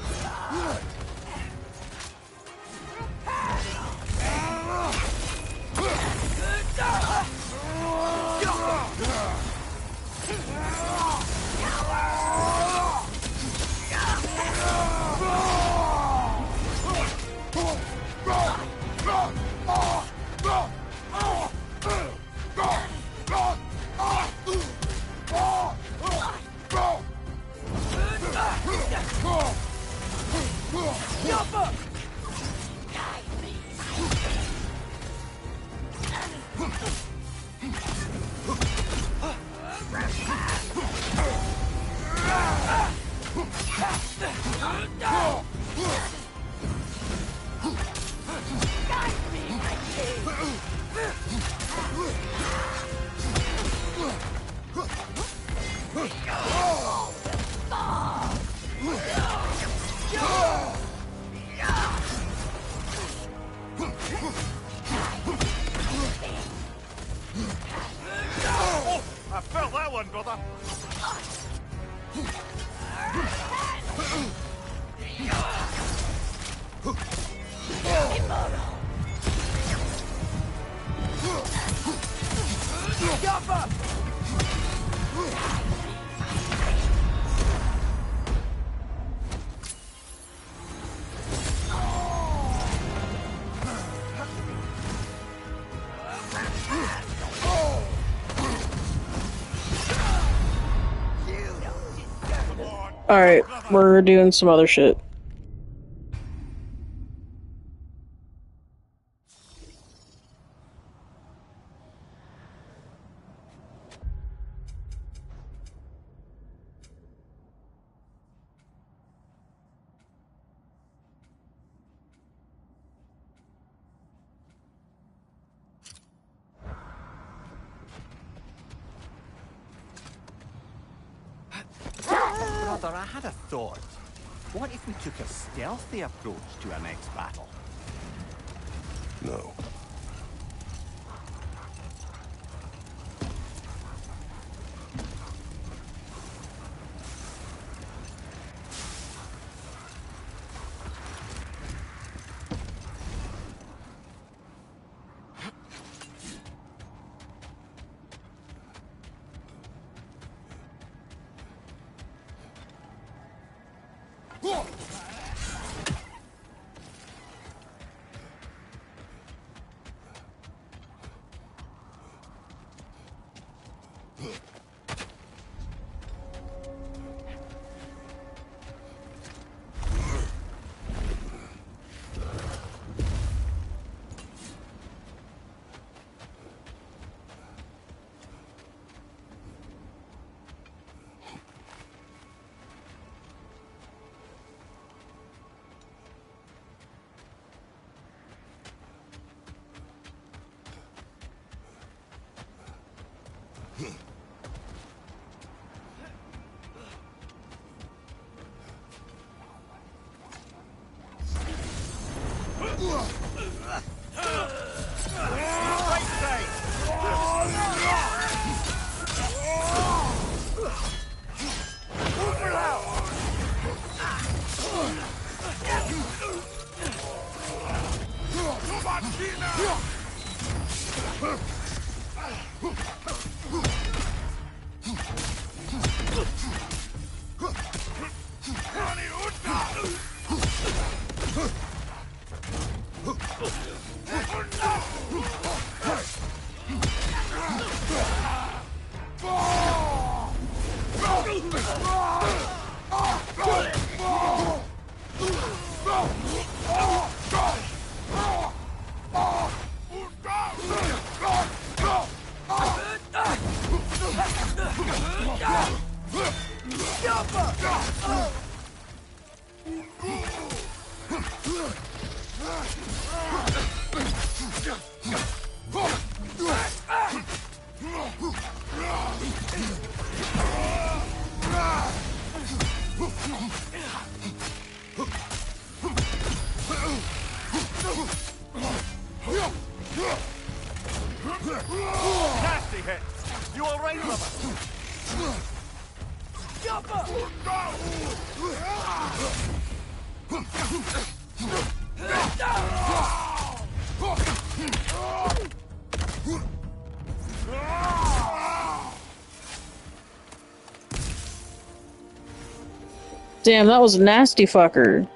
Alright, we're doing some other shit. Brother, I had a thought. What if we took a stealthy approach to our next battle? No. Nasty hit! You alright, brother? Damn, that was a nasty fucker.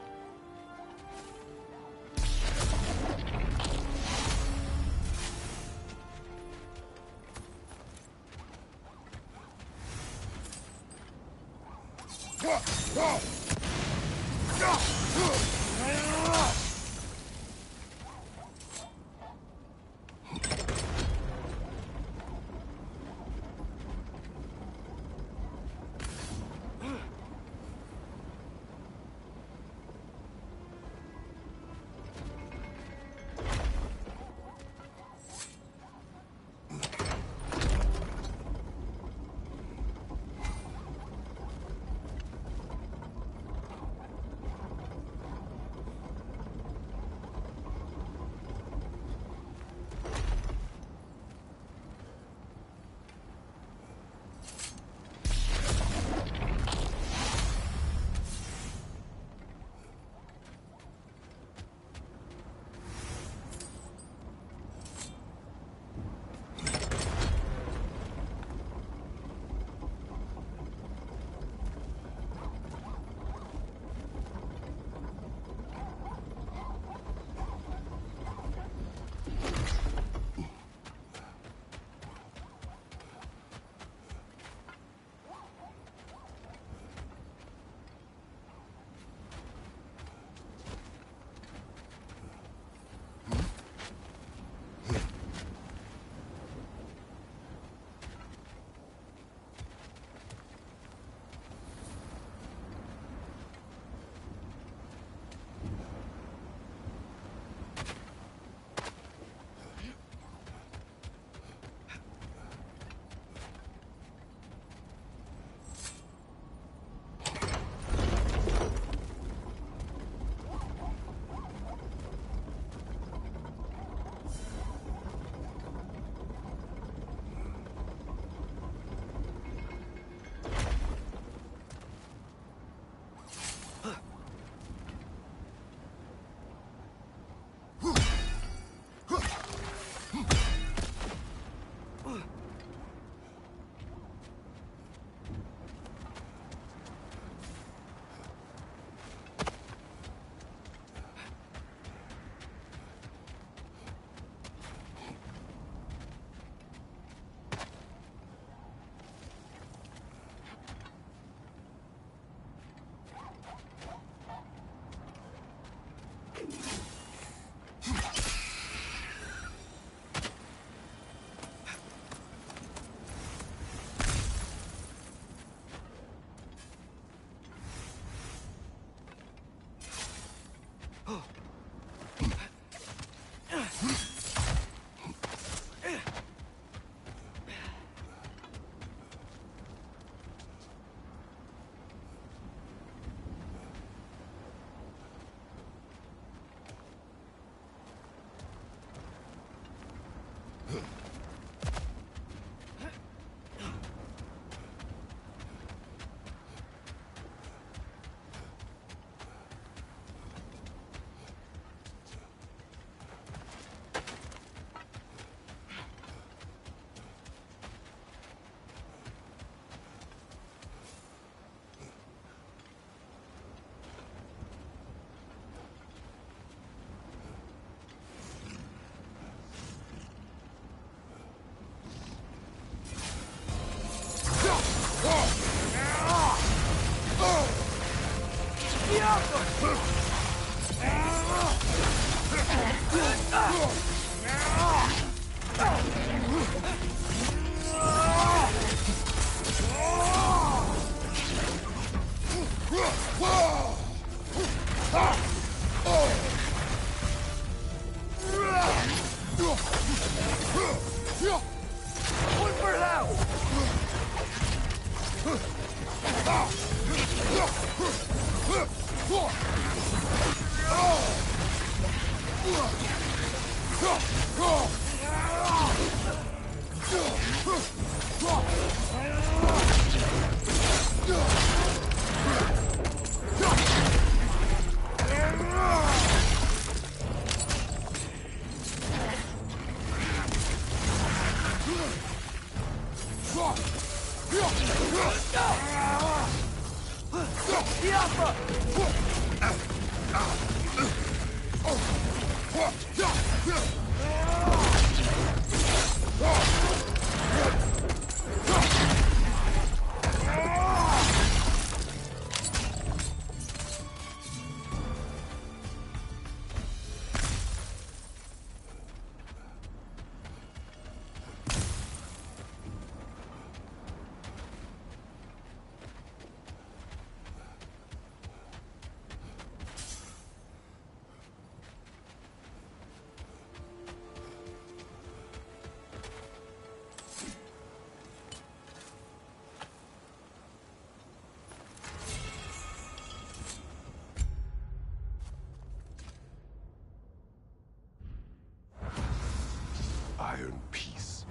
Iron peace,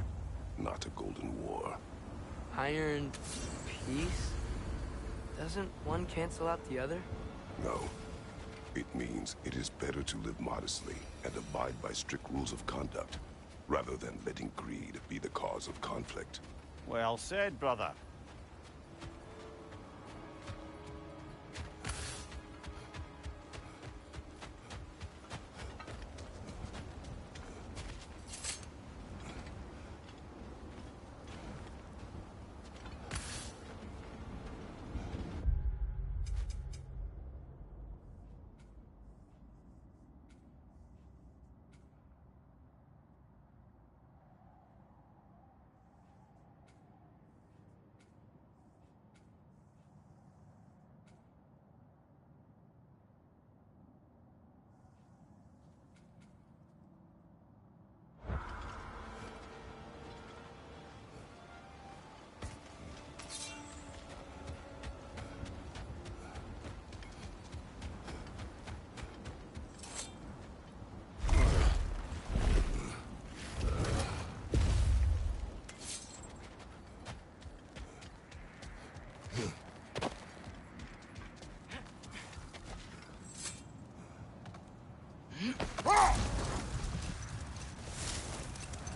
not a golden war. Iron peace? Doesn't one cancel out the other? No. It means it is better to live modestly and abide by strict rules of conduct, rather than letting greed be the cause of conflict. Well said, brother.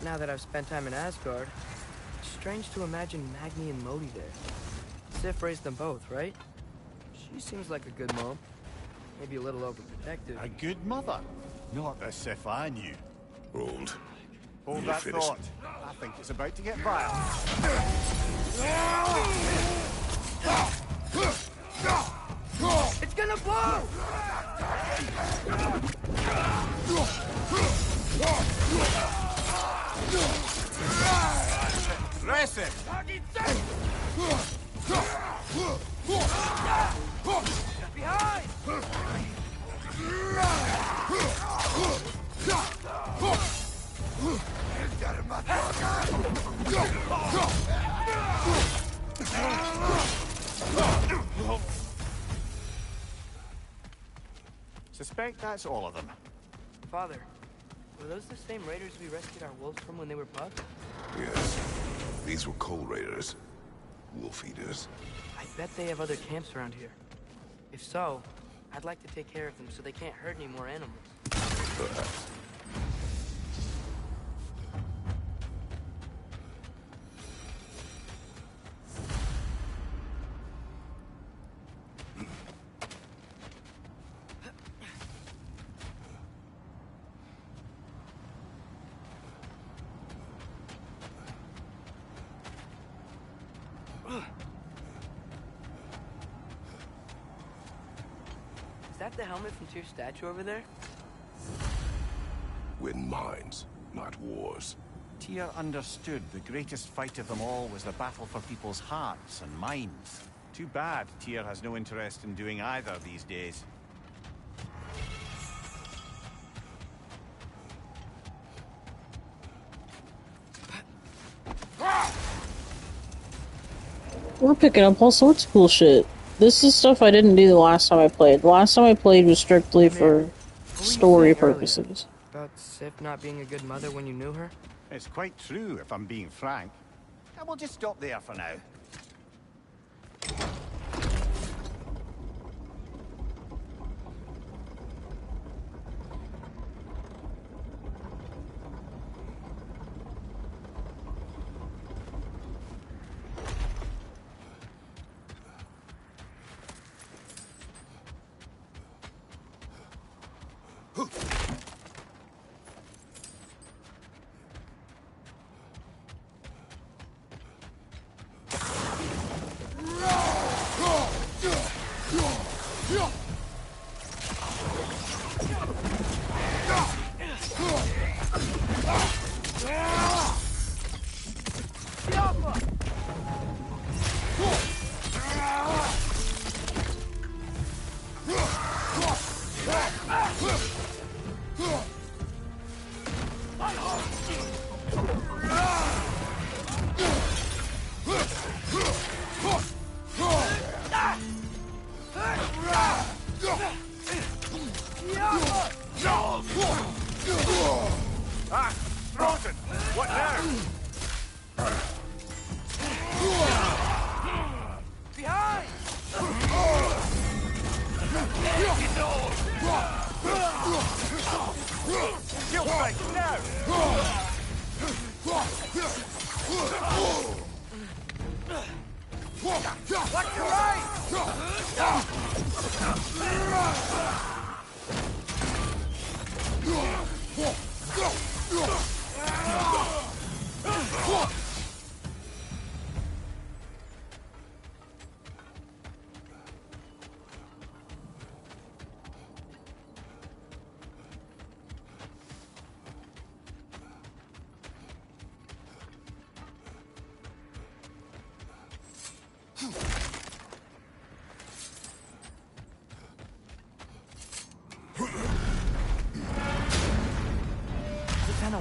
Now that I've spent time in Asgard, it's strange to imagine Magni and Modi there. Sif raised them both, right? She seems like a good mom. Maybe a little overprotective. A good mother. Not the Sif I knew. Hold. Hold You're that finished. thought. I think it's about to get violent. It's gonna blow! Press it! Behind! Suspect that's all of them. Father, were those the same raiders we rescued our wolves from when they were pups? Yes. These were coal raiders. Wolf eaters. I bet they have other camps around here. If so, I'd like to take care of them so they can't hurt any more animals. Perhaps. that the helmet from Tyr's statue over there? Win minds, not wars. Tyr understood the greatest fight of them all was the battle for people's hearts and minds. Too bad Tyr has no interest in doing either these days. We're picking up all sorts of cool shit. This is stuff I didn't do the last time I played. The last time I played was strictly for story purposes. About Sif not being a good mother when you knew her? It's quite true, if I'm being frank. I will just stop there for now.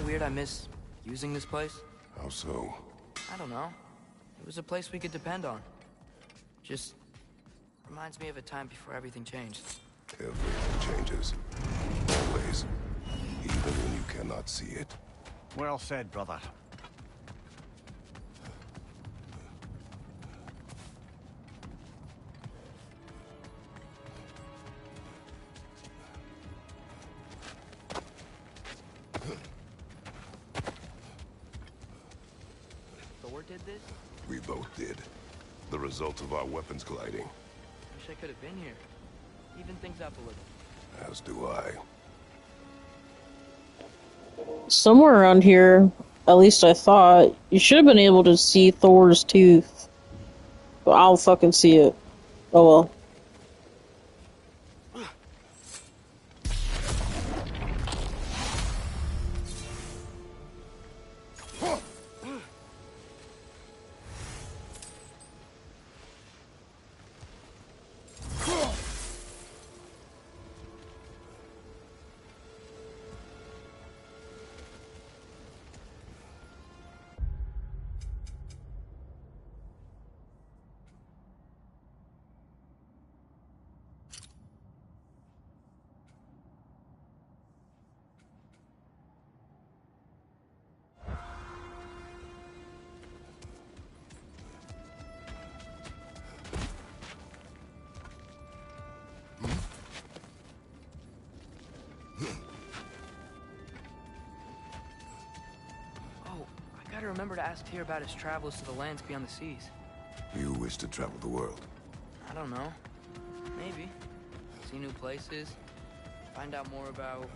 Weird I miss using this place. How so? I don't know. It was a place we could depend on. Just reminds me of a time before everything changed. Everything changes. Always. Even when you cannot see it. Well said, brother. Did this? We both did. The result of our weapons colliding. Wish I could have been here. Even things up a little. As do I. Somewhere around here, at least I thought, you should have been able to see Thor's tooth. But I'll fucking see it. Oh well. I gotta remember to ask Tyr about his travels to the lands beyond the seas. You wish to travel the world? I don't know. Maybe. See new places. Find out more about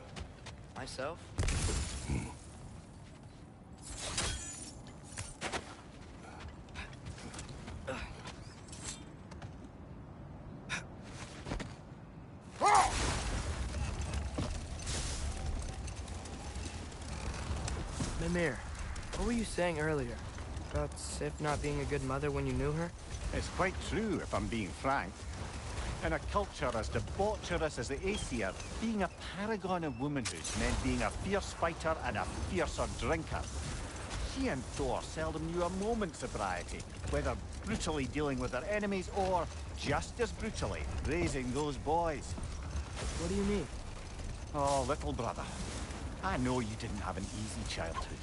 myself. Mimir, what were you saying earlier? About Sif not being a good mother when you knew her? It's quite true, if I'm being frank. In a culture as debaucherous as the Aesir, being a paragon of womanhood meant being a fierce fighter and a fiercer drinker. She and Thor seldom knew a moment's sobriety, whether brutally dealing with their enemies or, just as brutally, raising those boys. What do you mean? Oh, little brother. I know you didn't have an easy childhood,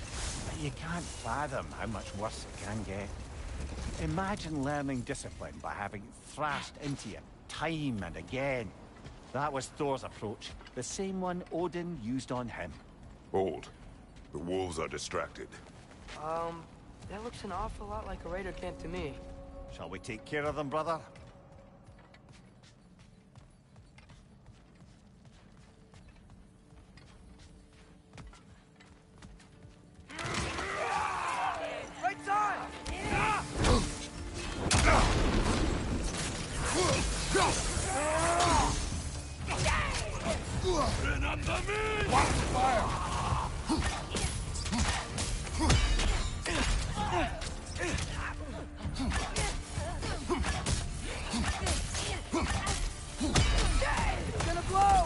but you can't fathom how much worse it can get. Imagine learning discipline by having it thrashed into you time and again. That was Thor's approach, the same one Odin used on him. Hold. The wolves are distracted. That looks an awful lot like a raider camp to me. Shall we take care of them, brother? Right side! Open up the meat! Watch fire! It's gonna blow!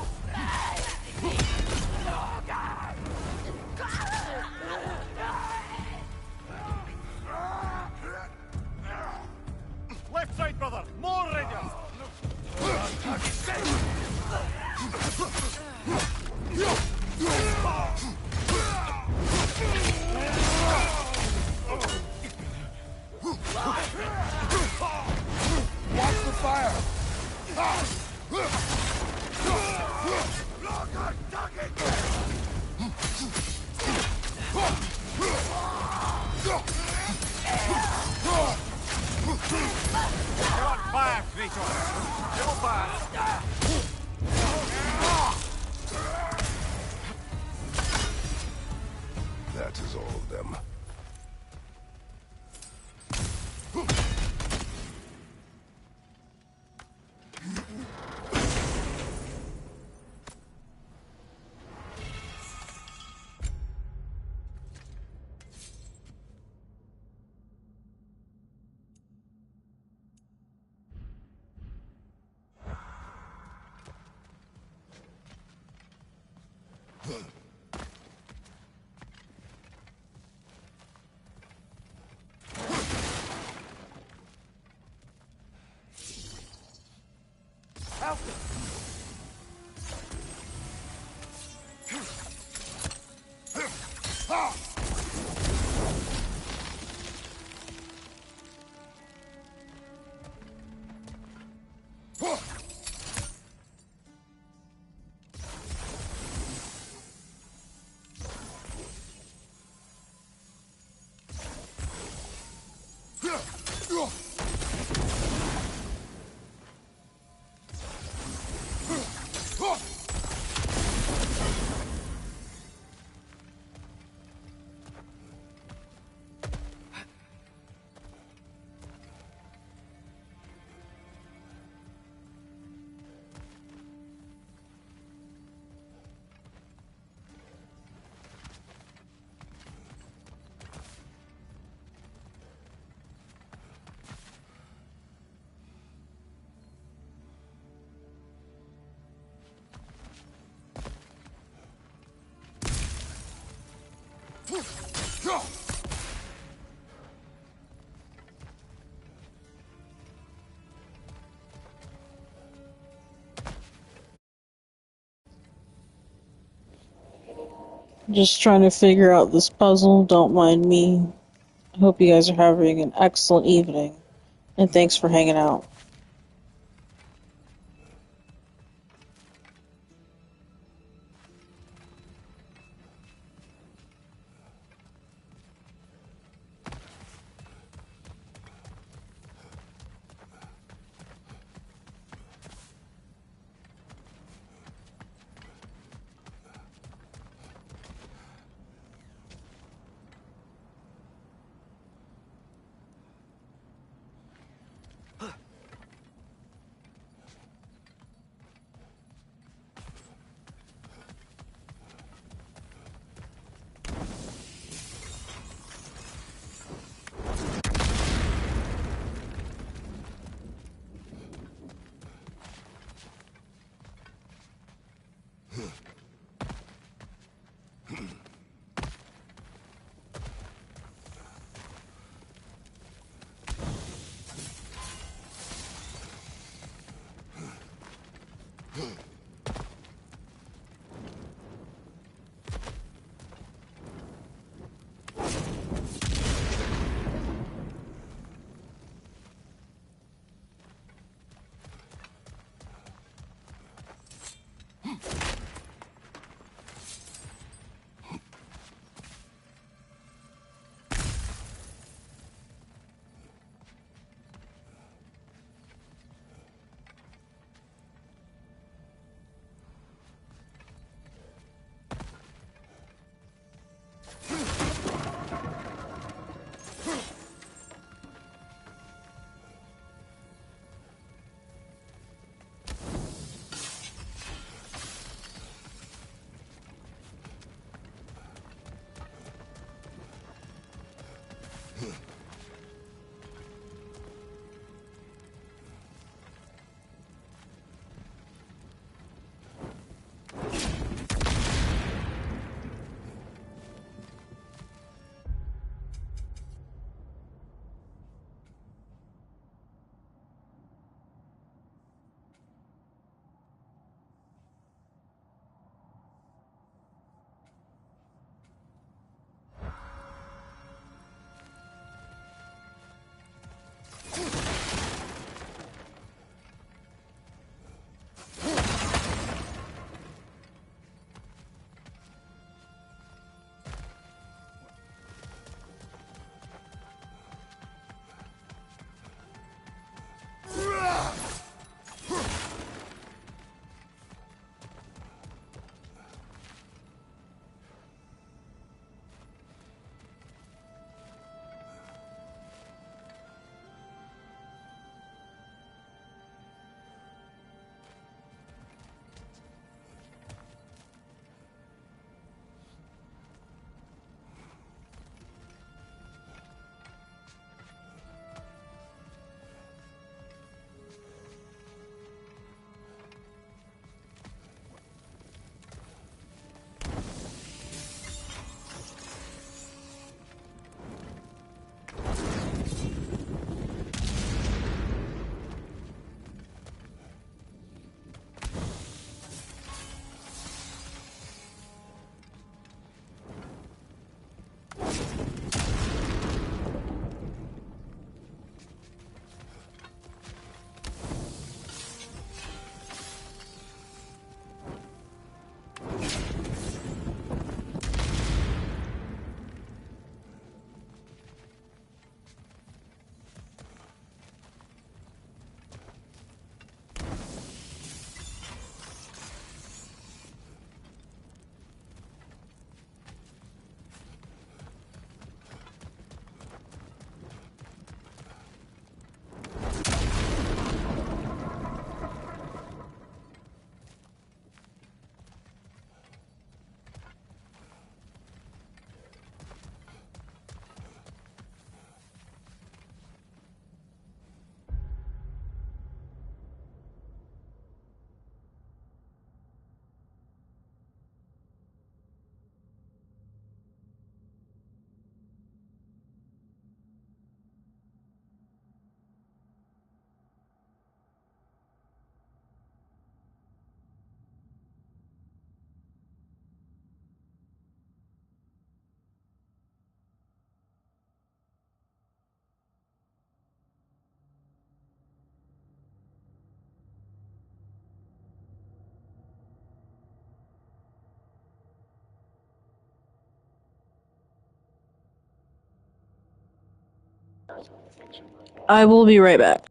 Left side, brother! More raiders! Watch the fire! You're on fire, Kratos! Go fast! That is all of them. Just trying to figure out this puzzle, don't mind me. I hope you guys are having an excellent evening, and thanks for hanging out. I will be right back.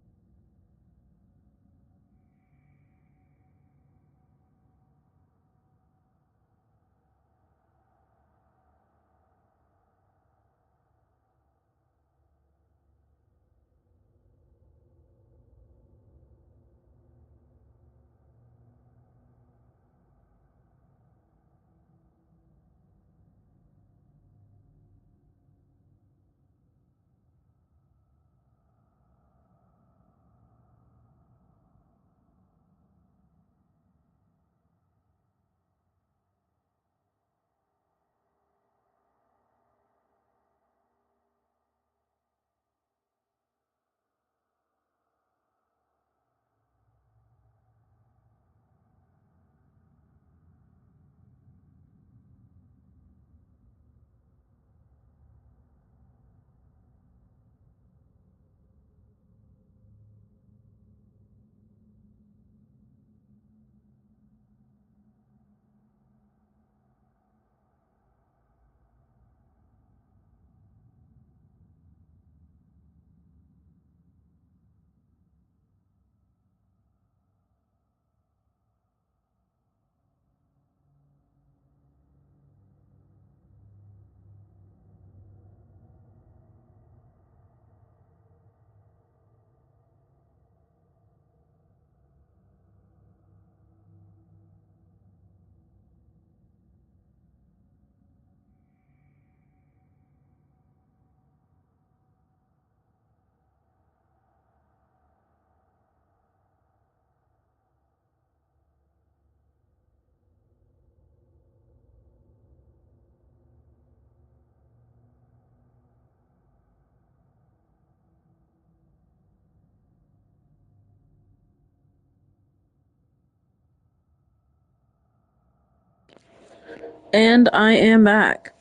And I am back.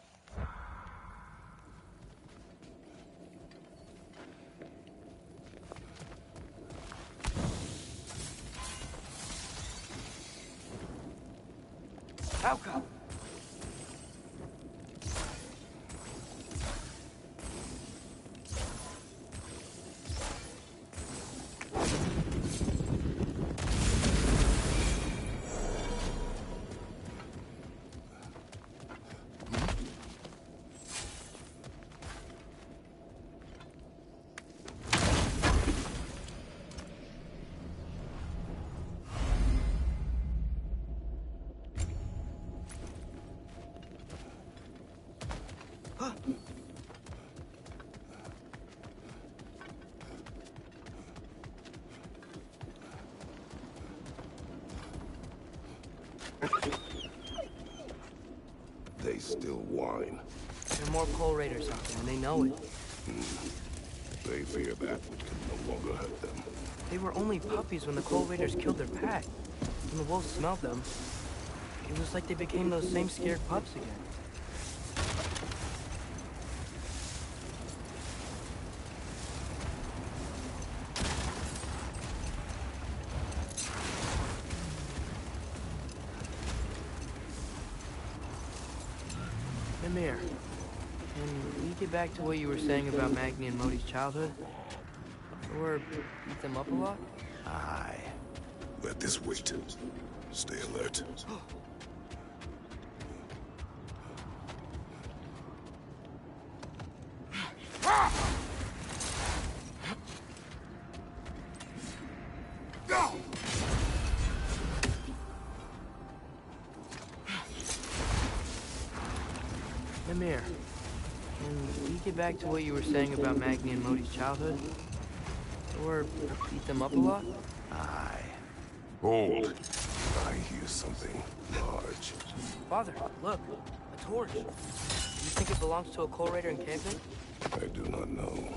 Falco! They still whine. There are more Coal Raiders out there, and they know it. They fear that which can no longer hurt them. They were only puppies when the Coal Raiders killed their pack. When the wolves smelled them, it was like they became those same scared pups again. Mimir, can we get back to what you were saying about Magni and Modi's childhood? Or beat them up a lot? Aye. Let this wait. Stay alert. Mimir, can we get back to what you were saying about Magni and Modi's childhood? Or beat them up a lot? Aye. Hold. I hear something large. Father, look, a torch. Do you think it belongs to a Coal Raider encampment? I do not know.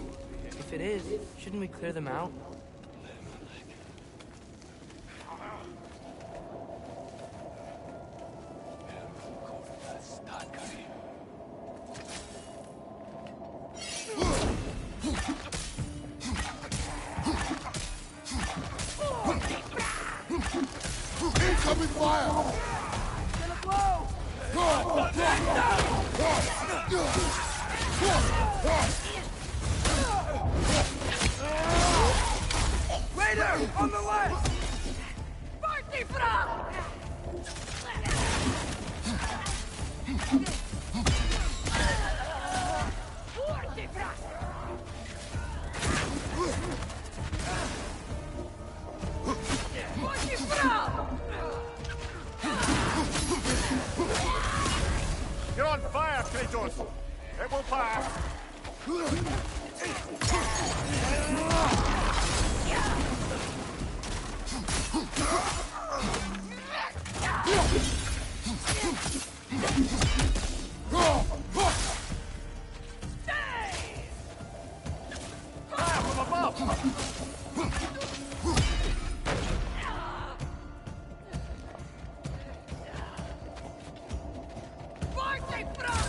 If it is, shouldn't we clear them out? Incoming fire! Gonna blow! Raider, on the left! You're on fire, Kratos! It will pass! Fire from above!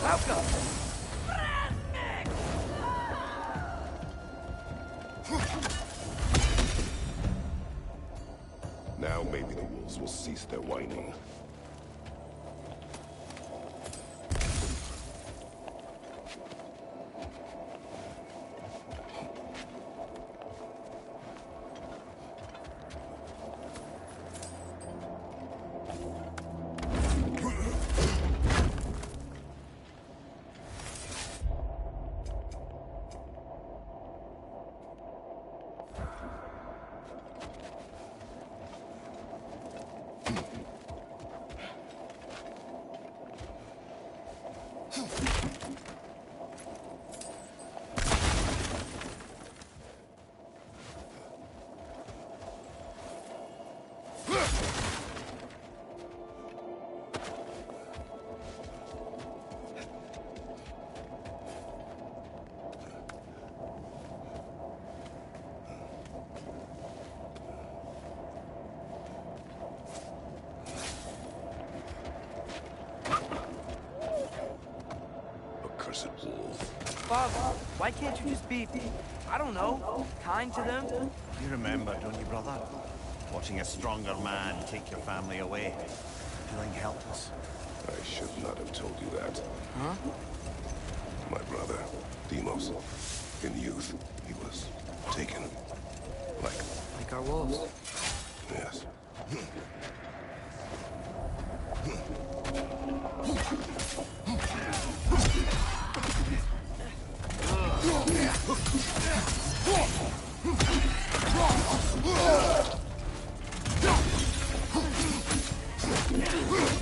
Falco! Now maybe the wolves will cease their whining. Father, why can't you just be, I don't know, kind to them? You remember, don't you, brother? Watching a stronger man take your family away. Feeling helpless. I should not have told you that. Huh? My brother, Demos, in youth, he was taken. Like our wolves. Yes.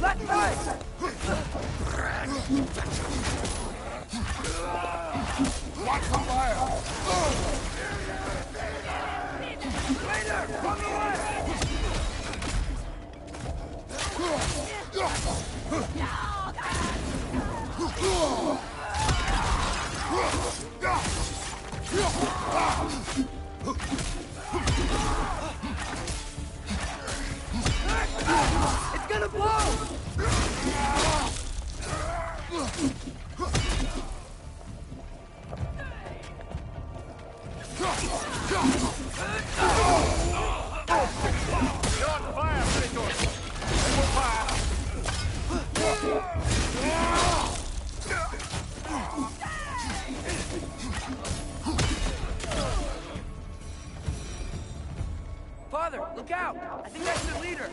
Left side! Watch the fire! Later! Run away! It's gonna blow! Father, look out! I think that's the leader.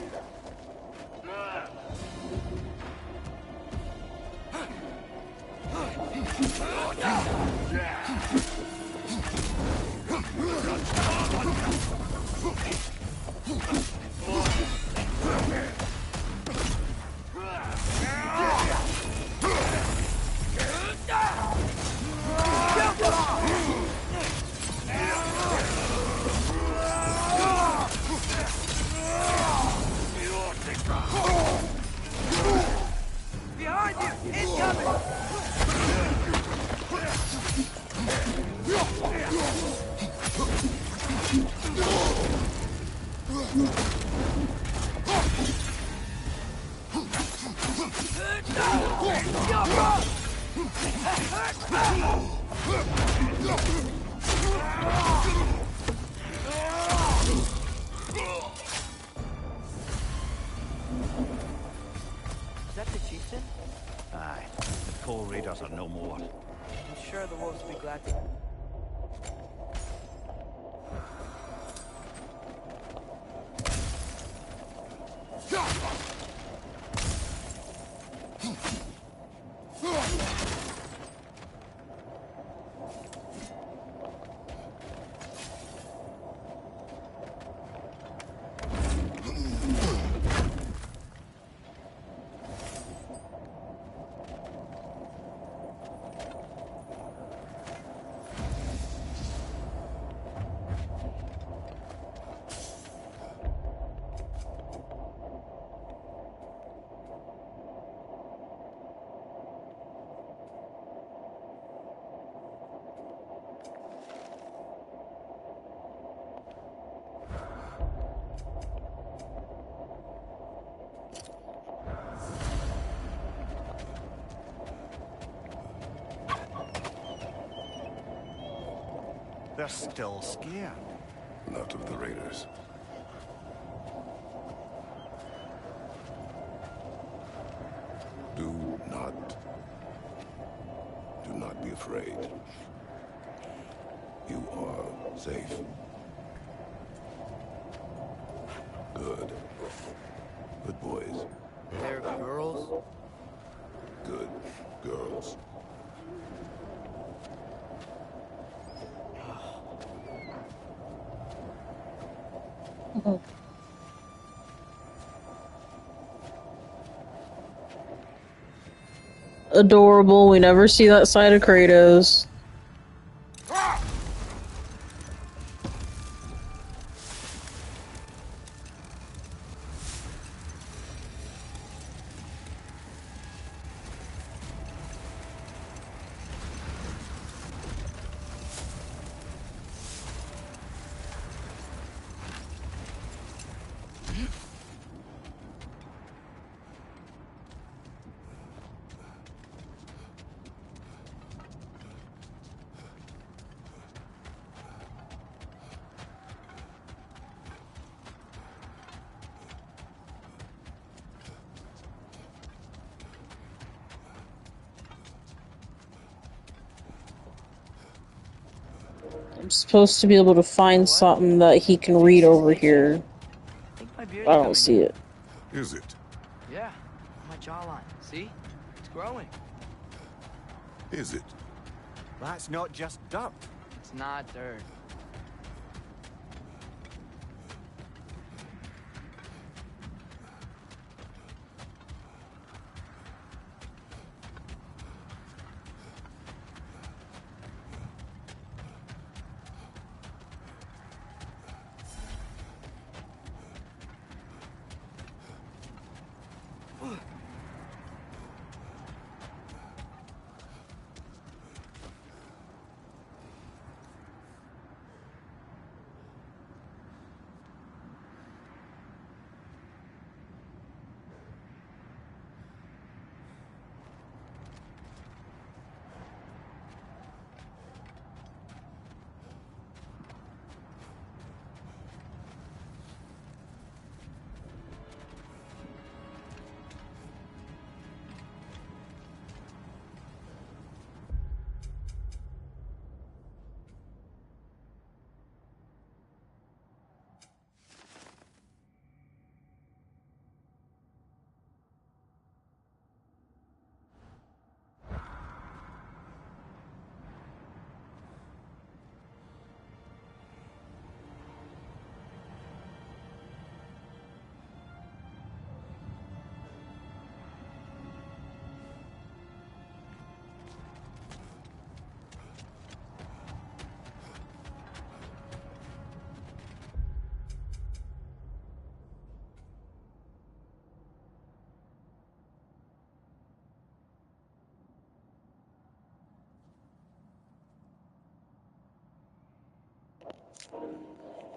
Behind you! Incoming! Is that the chieftain? Aye. The Coal Raiders are no more. I'm sure the wolves will be glad to... They're still scared. Not of the Raiders. Do not be afraid. You are safe. Good. Good boys. They're girls? Good girls. Adorable. We never see that side of Kratos. I'm supposed to be able to find something that he can read over here. I think my beard's I don't coming see in. it. Is it? Yeah, my jawline. See? It's growing. Is it? That's not just dirt. It's not dirt.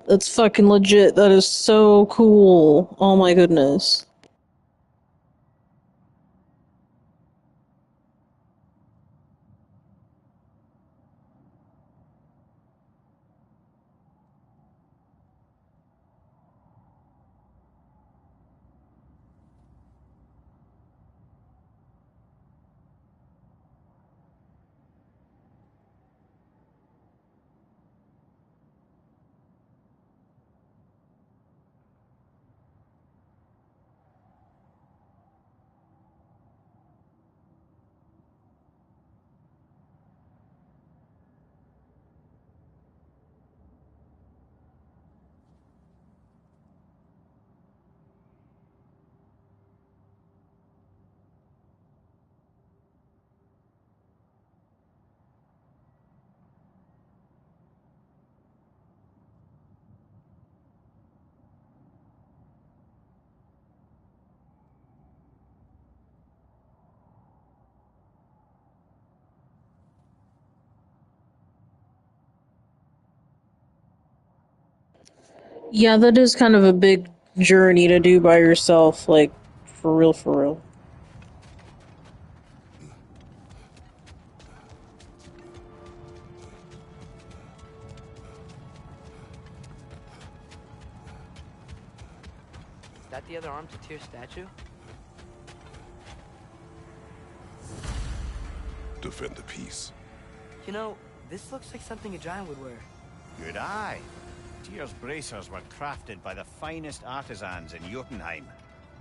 That's fucking legit. That is so cool. Oh my goodness. Yeah, that is kind of a big journey to do by yourself, like, for real, for real. Is that the other arm to Tyr's statue? Defend the peace. You know, this looks like something a giant would wear. Good eye. Tyr's bracers were crafted by the finest artisans in Jotunheim.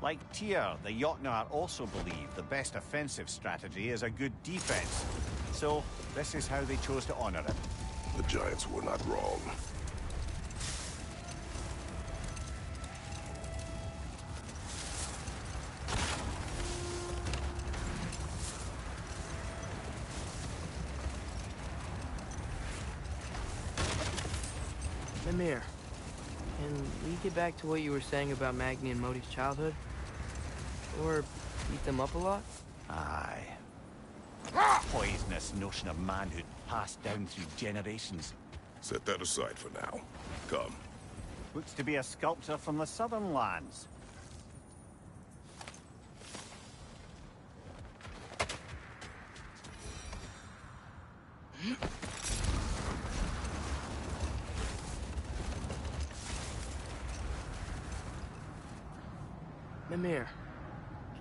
Like Tyr, the Jotnar also believe the best offensive strategy is a good defense. So, this is how they chose to honor it. The Giants were not wrong. Mimir, can we get back to what you were saying about Magni and Modi's childhood? Or beat them up a lot? Aye. Poisonous notion of manhood passed down through generations. Set that aside for now. Come. Looks to be a sculptor from the southern lands. Mimir,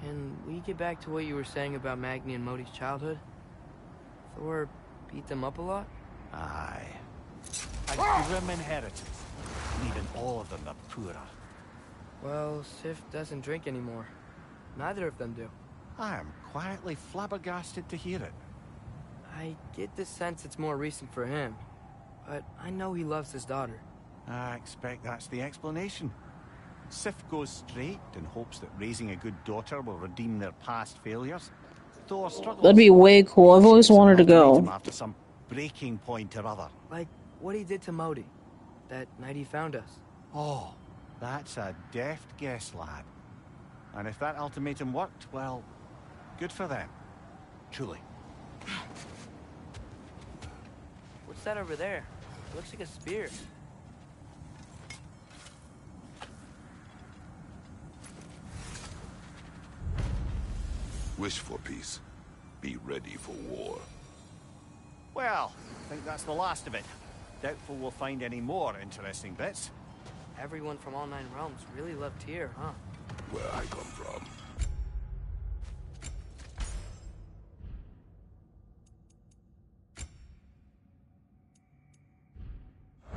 can we get back to what you were saying about Magni and Modi's childhood? Thor beat them up a lot? Aye. A grim inheritance. And even all of them are poorer. Well, Sif doesn't drink anymore. Neither of them do. I am quietly flabbergasted to hear it. I get the sense it's more recent for him. But I know he loves his daughter. I expect that's the explanation. Sif goes straight and hopes that raising a good daughter will redeem their past failures. Thor struggles. That'd be way cool. I've always wanted to go. After some breaking point or other. Like what he did to Modi, that night he found us. Oh, that's a deft guess, lad. And if that ultimatum worked, well, good for them. Truly. What's that over there? It looks like a spear. Wish for peace. Be ready for war. Well, I think that's the last of it. Doubtful we'll find any more interesting bits. Everyone from all 9 realms really loved Tyr, huh? Where I come from.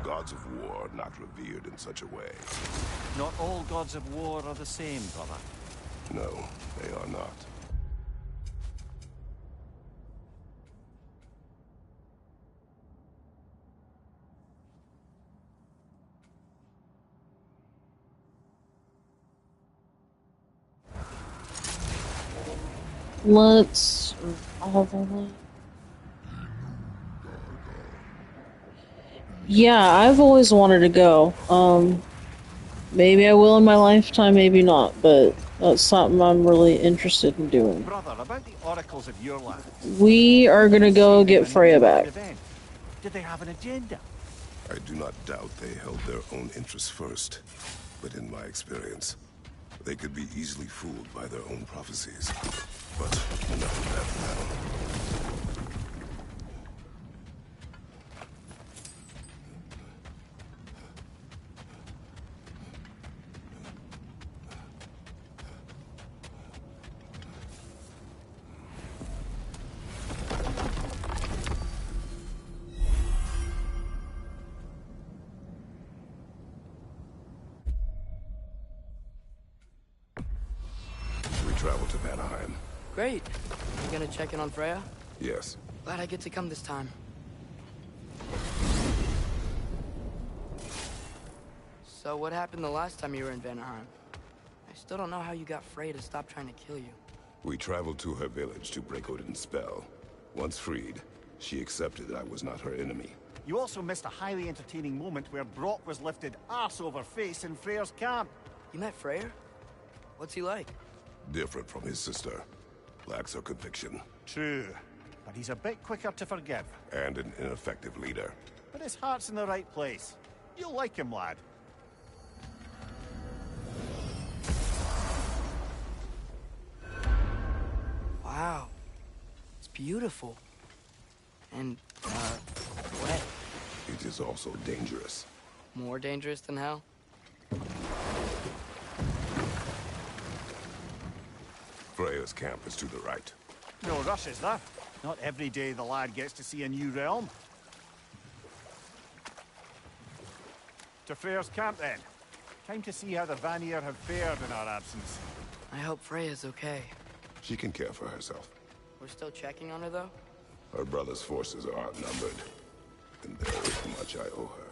Gods of war are not revered in such a way. Not all gods of war are the same, brother. No, they are not. Let's... Yeah, I've always wanted to go. Maybe I will in my lifetime, maybe not, but that's something I'm really interested in doing. Brother, about the oracles of your land. We are gonna go get Freya back. Did they have an agenda? I do not doubt they held their own interests first. But in my experience, they could be easily fooled by their own prophecies. But enough of that now. Travel to Vanaheim. Great. You gonna check in on Freya? Yes. Glad I get to come this time. So what happened the last time you were in Vanaheim? I still don't know how you got Freya to stop trying to kill you. We traveled to her village to break Odin's spell. Once freed, she accepted that I was not her enemy. You also missed a highly entertaining moment where Brock was lifted arse over face in Freyr's camp. You met Freyr? What's he like? Different from his sister. Lacks her conviction. True. But he's a bit quicker to forgive. And an ineffective leader. But his heart's in the right place. You'll like him, lad. Wow. It's beautiful. And, wet. It is also dangerous. More dangerous than hell? Freya's camp is to the right. No rush, is there? Not every day the lad gets to see a new realm. To Freyr's camp, then. Time to see how the Vanir have fared in our absence. I hope Freya's okay. She can care for herself. We're still checking on her, though? Her brother's forces are outnumbered. And there is much I owe her.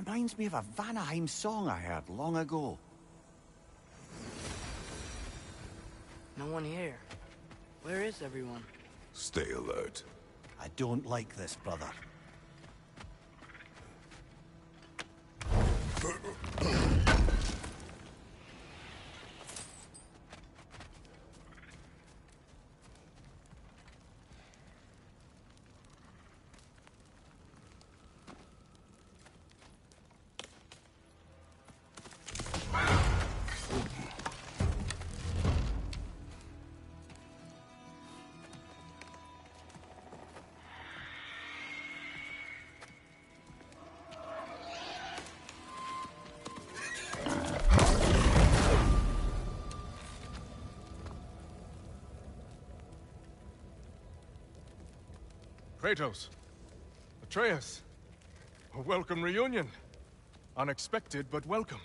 Reminds me of a Vanaheim song I heard long ago. No one here. Where is everyone? Stay alert. I don't like this, brother. Kratos. Atreus. A welcome reunion. Unexpected, but welcome.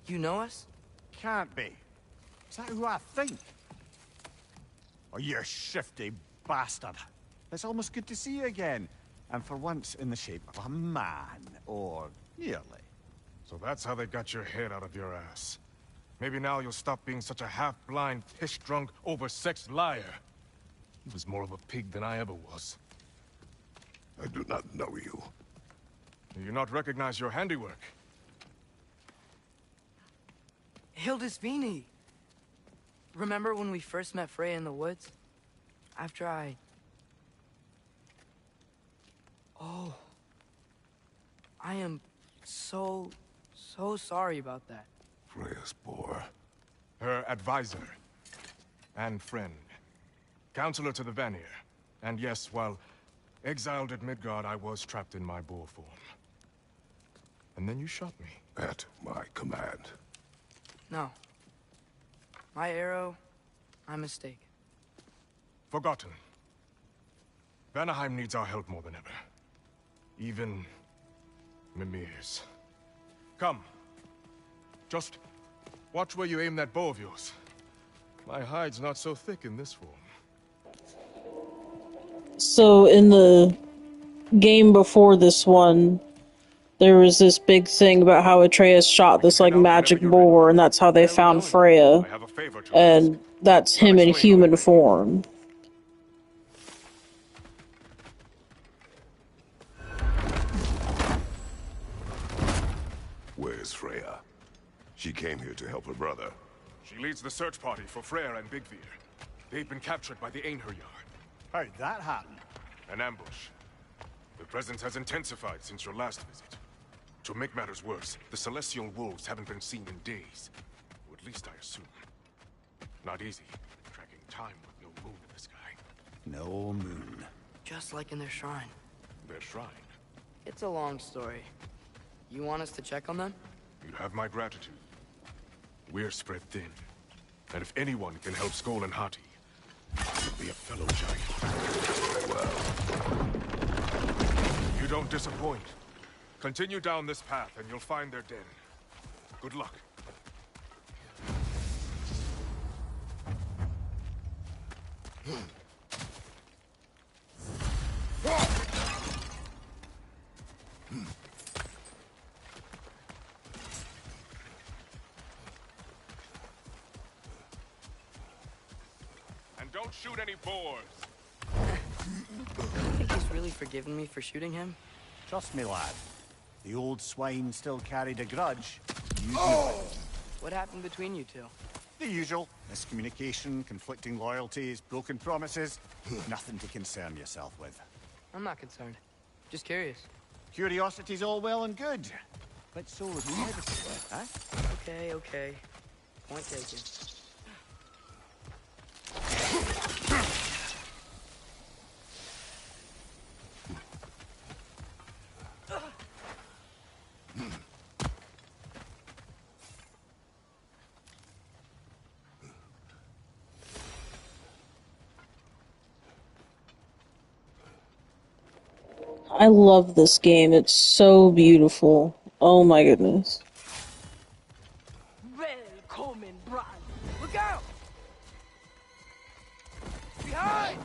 You know us? Can't be. Is that who I think? Oh, you shifty bastard. It's almost good to see you again. And for once in the shape of a man, or nearly. So that's how they got your head out of your ass. Maybe now you'll stop being such a half-blind, piss-drunk, oversexed liar. He was more of a pig than I ever was. I do not know you. Do you not recognize your handiwork? Hildisvini! Remember when we first met Freya in the woods? After I... Oh. I am so sorry about that. Freya's boar. Her advisor. And friend. Counselor to the Vanir. And yes, while exiled at Midgard, I was trapped in my boar form. And then you shot me. At my command. No. My arrow, my mistake. Forgotten. Vanaheim needs our help more than ever. Even Mimir's. Come. Just watch where you aim that bow of yours. My hide's not so thick in this form. So in the game before this one, there was this big thing about how Atreus shot this like magic boar, and that's how they found Freya. And that's him in human form. Where's Freya? She came here to help her brother. She leads the search party for Freyr and Bigvir. They've been captured by the Einherjar. How'd that happen? An ambush. The presence has intensified since your last visit. To make matters worse, the Celestial Wolves haven't been seen in days. Or at least I assume. Not easy, tracking time with no moon in the sky. No moon. Just like in their shrine. Their shrine? It's a long story. You want us to check on them? You have my gratitude. We're spread thin. And if anyone can help Skoll and Hati, it would be a fellow giant. Well... You don't disappoint. Continue down this path and you'll find their den. Good luck. And don't shoot any boars. I think he's really forgiven me for shooting him. Trust me, lad. The old swine still carried a grudge. You know it. What happened between you two? The usual. Miscommunication, conflicting loyalties, broken promises. Nothing to concern yourself with. I'm not concerned. Just curious. Curiosity's all well and good. But so is medicine, huh? Okay. Point taken. I love this game. It's so beautiful. Oh my goodness. Welcome, Brand. Look out! Behind!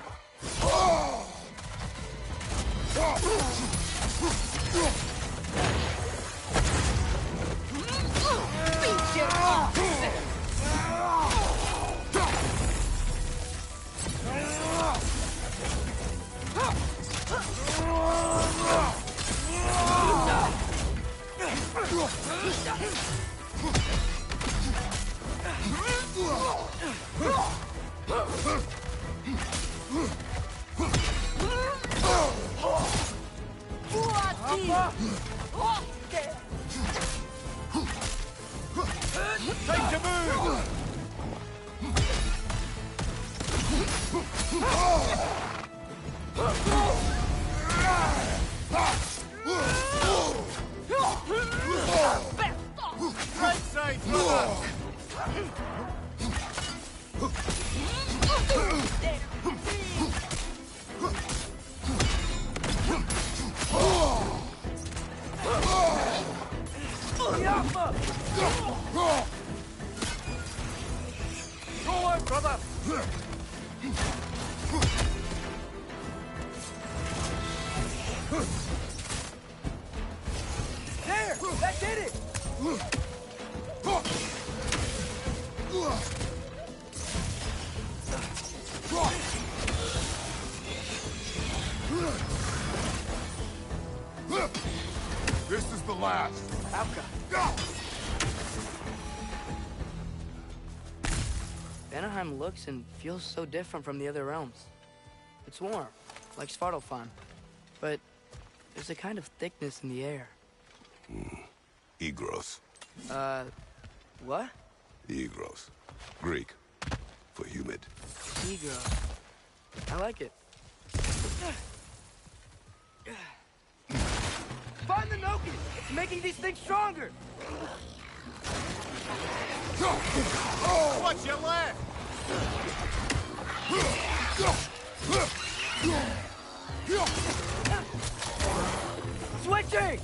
Time to move! Right side, brother! Go on, brother! There! That did it! This is the last. Vanaheim looks and feels so different from the other realms. It's warm, like Svartalfheim, but there's a kind of thickness in the air. Egros. What? Egros. Greek. For humid. Ego. I like it. Find the Noki! It's making these things stronger! What's your left? Switching!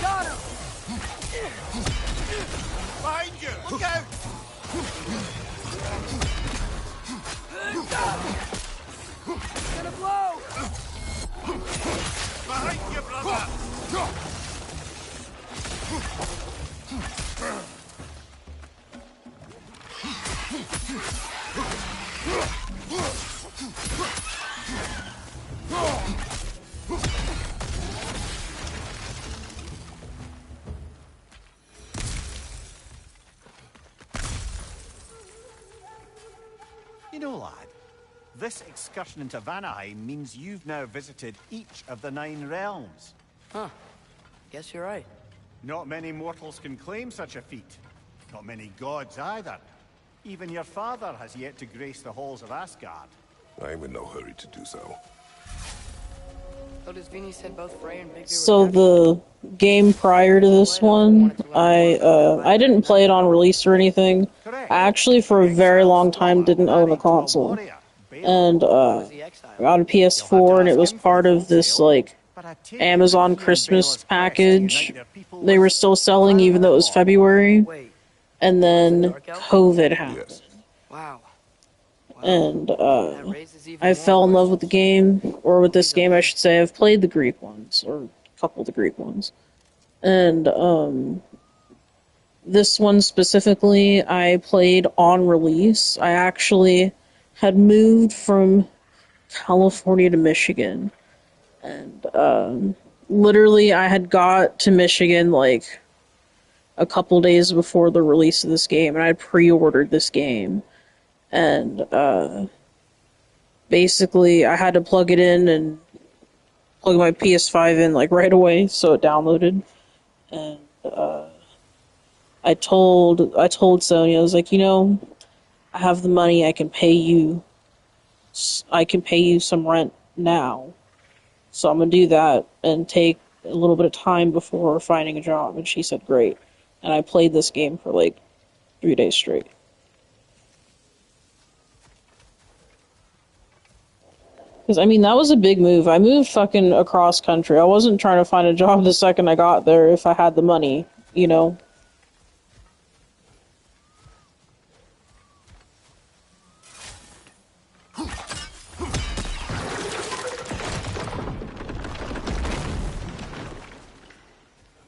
Got him! Behind you! Look out! Gonna blow! Behind you, brother! You know, lad, this excursion into Vanaheim means you've now visited each of the 9 realms. Huh. Guess you're right. Not many mortals can claim such a feat. Not many gods either. Even your father has yet to grace the halls of Asgard. I'm in no hurry to do so. So does Vinny said both Frey and Vigor So the game prior to this one, I didn't play it on release or anything. I actually for a very long time didn't own a console. And I got a PS4 and it was part of this like Amazon Christmas package they were still selling even though it was February. And then COVID happened. Wow. And I fell in love with the game, or with this game I should say. I've played the Greek ones, or a couple of the Greek ones. And this one specifically I played on release. I actually had moved from California to Michigan. And literally I had got to Michigan like a couple days before the release of this game, and I pre-ordered this game. And basically I had to plug it in and plug my PS5 in like right away so it downloaded. And I told Sony, I was like, you know, I have the money, I can pay you some rent now. So I'm gonna do that and take a little bit of time before finding a job. And she said great. And I played this game for like 3 days straight. Because, I mean, that was a big move. I moved fucking across country. I wasn't trying to find a job the second I got there if I had the money, you know?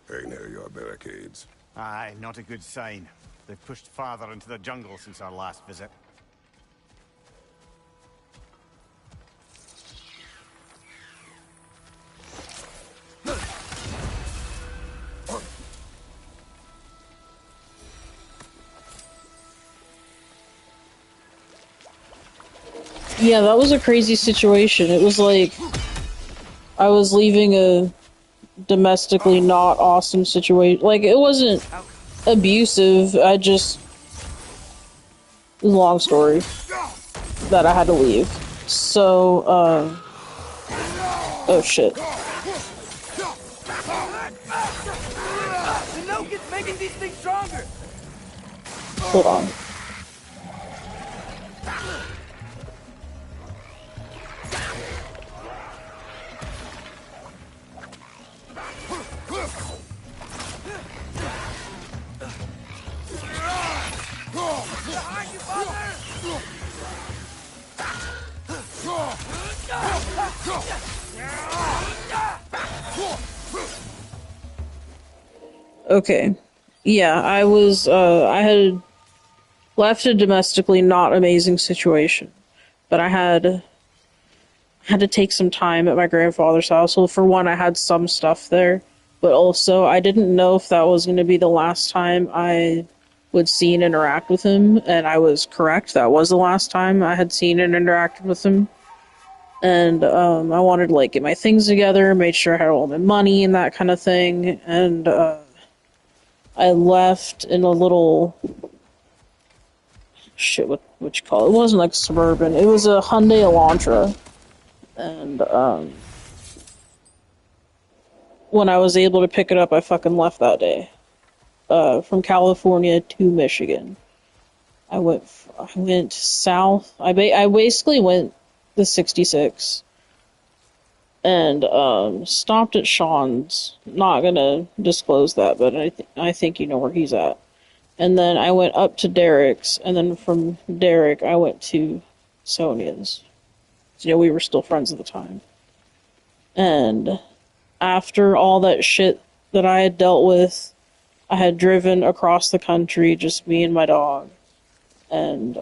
Hey, near your barricades. Aye, not a good sign. They've pushed farther into the jungle since our last visit. Yeah, that was a crazy situation. It was like I was leaving a domestically not awesome situation. Like, it wasn't abusive. I just... It was a long story that I had to leave. So, oh shit. The Noki's making these things stronger! Hold on. Okay. Yeah, I had left a domestically not amazing situation, but I had to take some time at my grandfather's house. Well, for one, I had some stuff there, but also I didn't know if that was going to be the last time I would see and interact with him, and I was correct. That was the last time I had seen and interacted with him. And I wanted to like get my things together, made sure I had all my money and that kind of thing, and I left in a little shit. What you call it? It wasn't like suburban. It was a Hyundai Elantra, and when I was able to pick it up, I fucking left that day. From California to Michigan. I went south. I basically went the 66 and stopped at Sean's. Not gonna disclose that, but I think you know where he's at. And then I went up to Derek's, and then from Derek I went to Sonia's. You know, we were still friends at the time. And after all that shit that I had dealt with, I had driven across the country, just me and my dog. And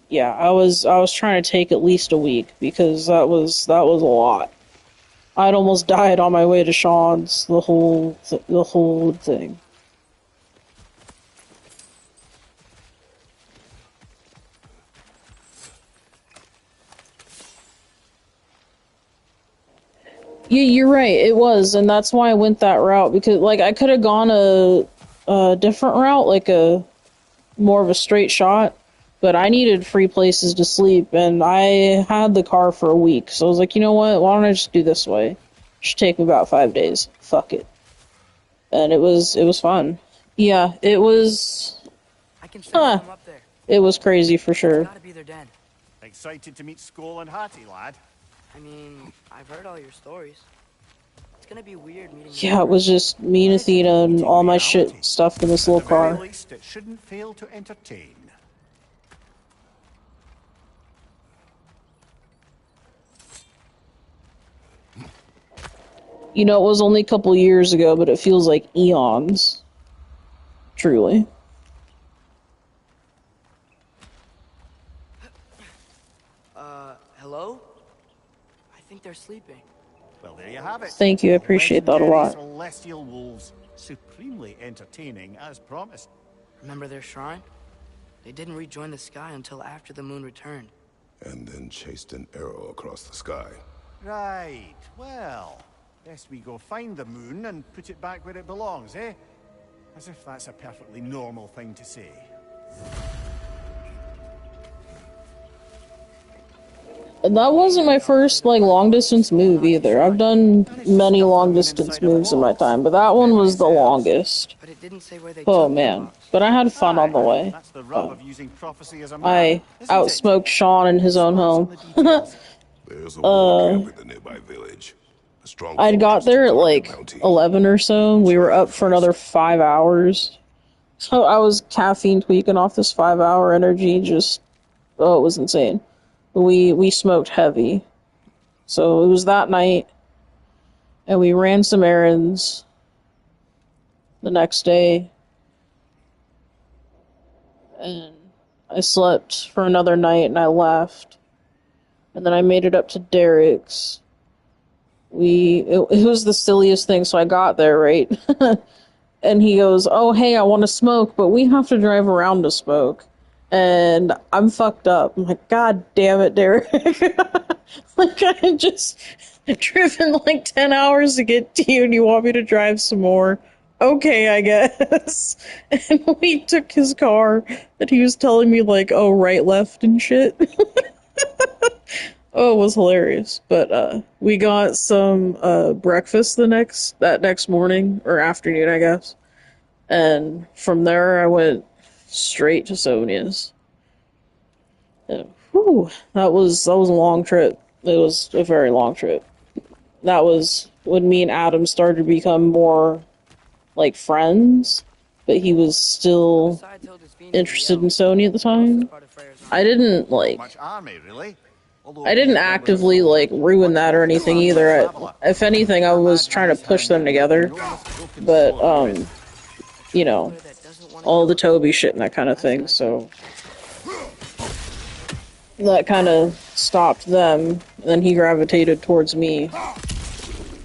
yeah, I was trying to take at least a week because that was a lot. I'd almost died on my way to Sean's, the whole thing. Yeah, you're right. It was, and that's why I went that route because, like, I could have gone a different route, like a more of a straight shot, but I needed free places to sleep, and I had the car for a week, so I was like, you know what? Why don't I just do this way? It should take me about 5 days. Fuck it. And it was fun. Yeah, it was. I can sense them up there. It was crazy for sure. It's gotta be their den. Excited to meet Skoll and Hattie, lad? I mean, I've heard all your stories. It's gonna be weird meeting. Yeah, it was just me and Athena and all my shit stuffed in this little car. At the very least, it shouldn't fail to entertain. You know, it was only a couple years ago, but it feels like eons. Truly. Hello? I think they're sleeping. Well, there you have it. Thank you, I appreciate that a lot. Celestial wolves, supremely entertaining as promised. Remember their shrine? They didn't rejoin the sky until after the moon returned. And then chased an arrow across the sky. Right, well, best we go find the moon and put it back where it belongs, eh? As if that's a perfectly normal thing to say. That wasn't my first, like, long-distance move, either. I've done many long-distance moves in my time, but that one was the longest. But it didn't say where they Oh, man. But I had fun on the way. I outsmoked Sean in his own home. There's a camp in the nearby village. I'd got there at, like, 11 or so. We were up for another 5 hours. So I was caffeine tweaking off this 5-hour energy, just... Oh, it was insane. We smoked heavy. So it was that night, and we ran some errands the next day, and I slept for another night, and I left. And then I made it up to Derek's. It was the silliest thing, so I got there, right? And he goes, oh, hey, I want to smoke, but we have to drive around to smoke. And I'm fucked up. I'm like, God damn it, Derek. Like, I had just driven like 10 hours to get to you and you want me to drive some more. Okay, I guess. And we took his car and he was telling me like, oh, right, left and shit. Oh, it was hilarious. But we got some breakfast that next morning or afternoon, I guess. And from there I went straight to Sonia's. Whew, that was a long trip. It was a very long trip. That was when me and Adam started to become more like friends, but he was still interested in Sony at the time. I didn't like. Much army, really. I didn't actively like ruin that or anything either. If anything, I was trying to push them together. But you know, all the Toby shit and that kind of thing. So that kind of stopped them. And then he gravitated towards me,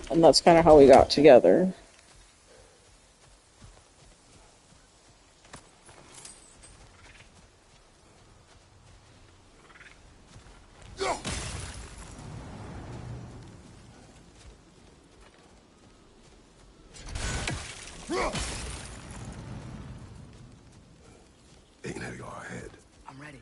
and that's kind of how we got together. Ain't it your head? I'm ready.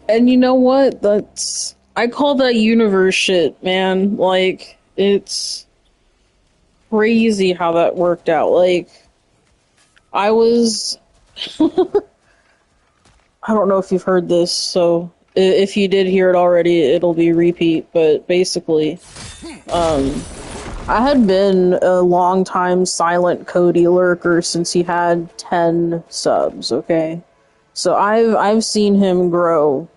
And you know what? I call that universe shit, man. Like, it's crazy how that worked out. Like, I was... I don't know if you've heard this, so if you did hear it already, it'll be repeat, but basically, I had been a long-time silent Cody lurker since he had 10 subs, okay? So I've seen him grow,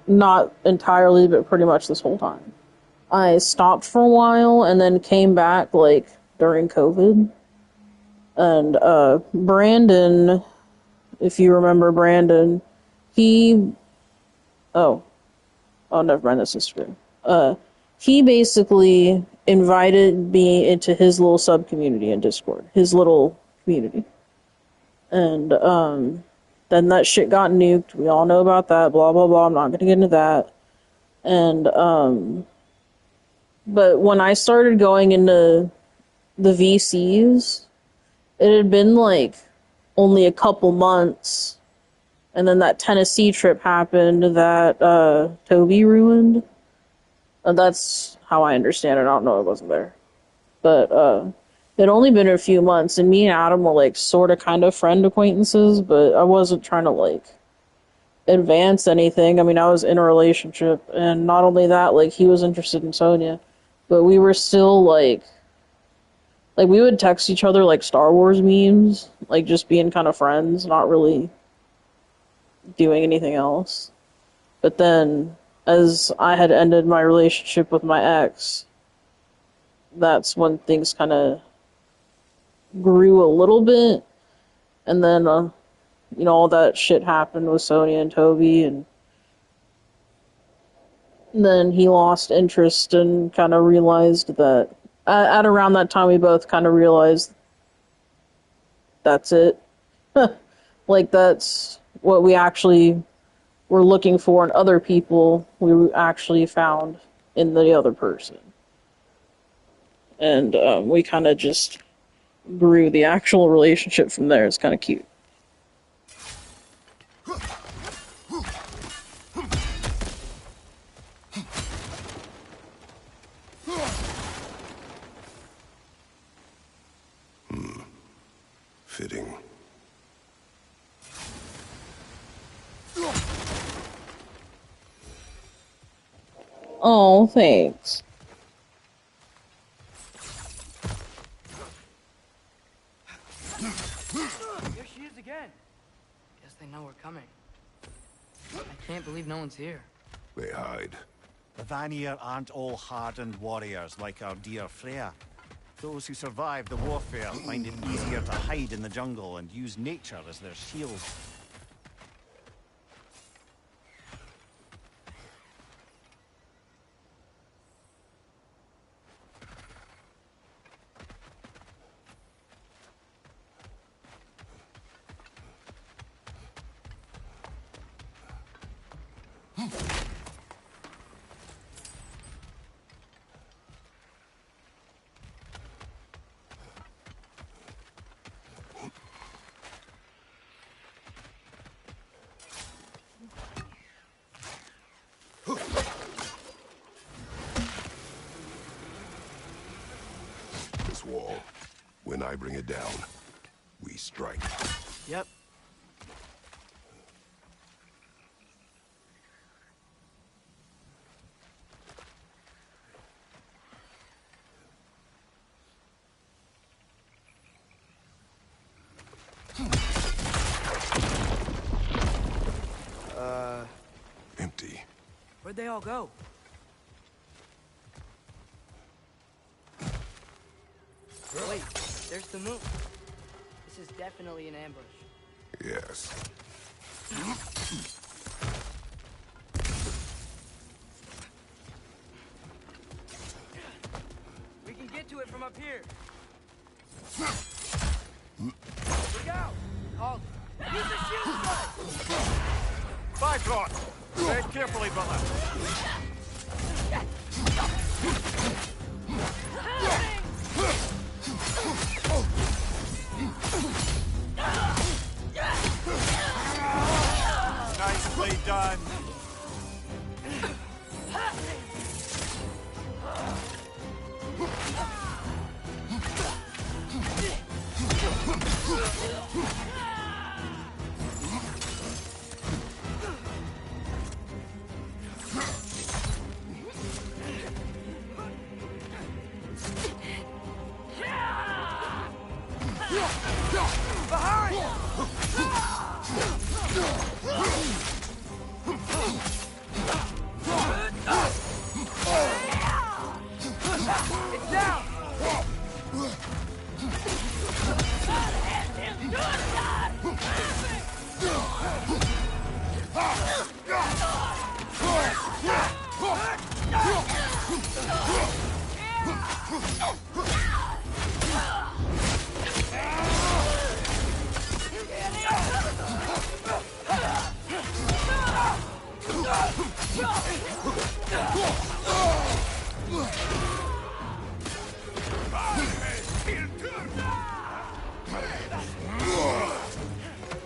not entirely, but pretty much this whole time. I stopped for a while and then came back, like, during COVID. And, Brandon, if you remember Brandon, oh, never mind, that's his screen. He basically invited me into his little sub-community in Discord. His little community. And, then that shit got nuked. We all know about that, blah, blah, blah. I'm not gonna get into that. And, but when I started going into the VCs, it had been, like, only a couple months. And then that Tennessee trip happened that, Toby ruined. That's how I understand it. I don't know, I wasn't there. But, it had only been a few months, and me and Adam were, like, sort of kind of friend acquaintances, but I wasn't trying to, like, advance anything. I mean, I was in a relationship, and not only that, like, he was interested in Sonya, but we were still, like, we would text each other, like, Star Wars memes, like, just being kind of friends, not really doing anything else. But then, as I had ended my relationship with my ex, that's when things kind of grew a little bit, and then, you know, all that shit happened with Sonya and Toby, and then he lost interest and kind of realized that, at around that time, we both kind of realized that's it. Like, that's what we actually were looking for in other people, we actually found in the other person. And we kind of just grew the actual relationship from there. It's kind of cute. Fitting. Oh, thanks. There she is again. Guess they know we're coming. I can't believe no one's here. They hide. The Vanir aren't all hardened warriors like our dear Freya. Those who survive the warfare find it easier to hide in the jungle and use nature as their shield. This wall, when I bring it down, we strike. Yep. Empty. Where'd they all go? Wait, there's the moon. This is definitely an ambush. Yes. We can get to it from up here. Look out! Called it. Use the shield gun! Backrot! Tread carefully, brother. Nicely done. It's down!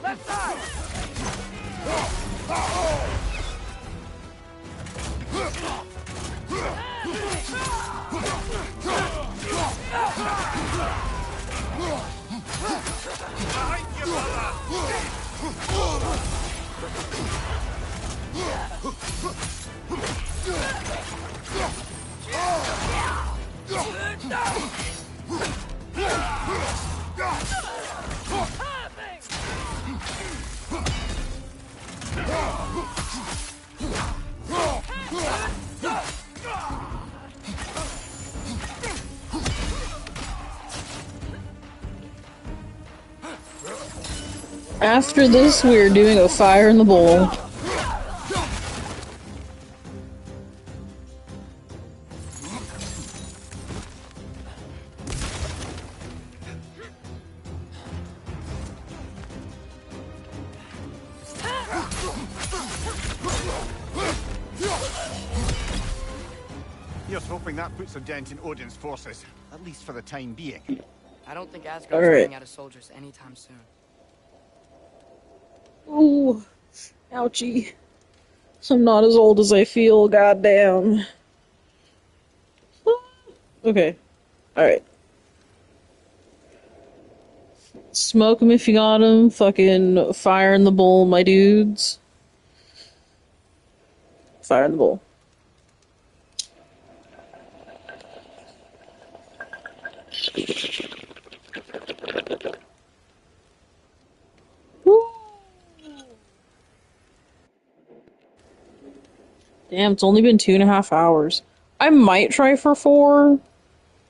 Left side! Behind you, brother! After this, we're doing a fire in the bowl. Here's hoping that puts a dent in Odin's forces, at least for the time being. I don't think Asgard's All right. running out of soldiers anytime soon. Ooh, ouchie. I'm not as old as I feel, goddamn. Okay, alright. Smoke 'em if you got 'em. Fucking fire in the bowl, my dudes. Fire in the bowl. Woo. Damn, it's only been 2.5 hours. I might try for 4.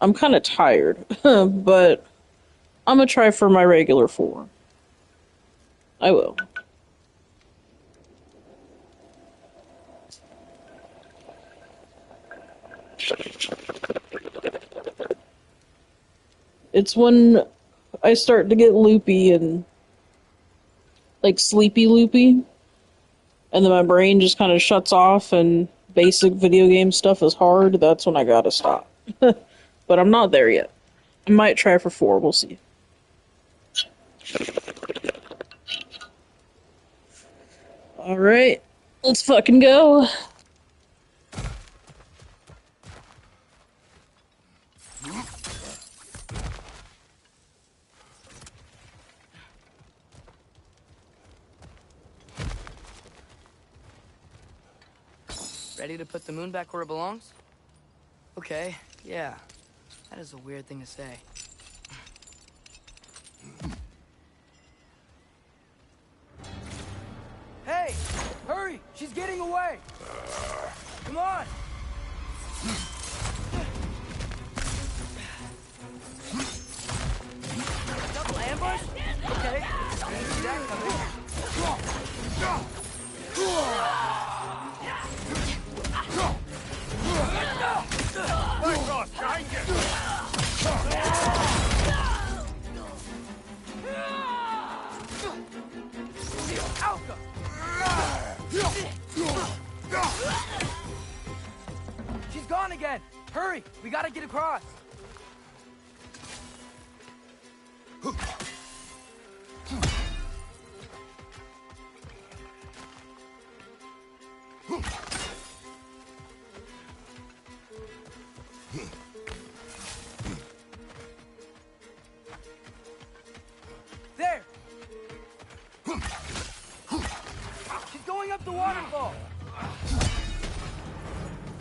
I'm kind of tired, but I'm gonna try for my regular 4. I will. It's when I start to get loopy and like sleepy loopy. and then my brain just kind of shuts off and basic video game stuff is hard, that's when I gotta stop. But I'm not there yet. I might try for 4, we'll see. Alright, let's fucking go. Ready to put the moon back where it belongs? Okay, yeah. That is a weird thing to say. Hey! Hurry! She's getting away! Come on! Double ambush? Okay. Didn't see that coming. Back off, behind you! Alka! She's gone again! Hurry! We gotta get across! There! She's going up the waterfall!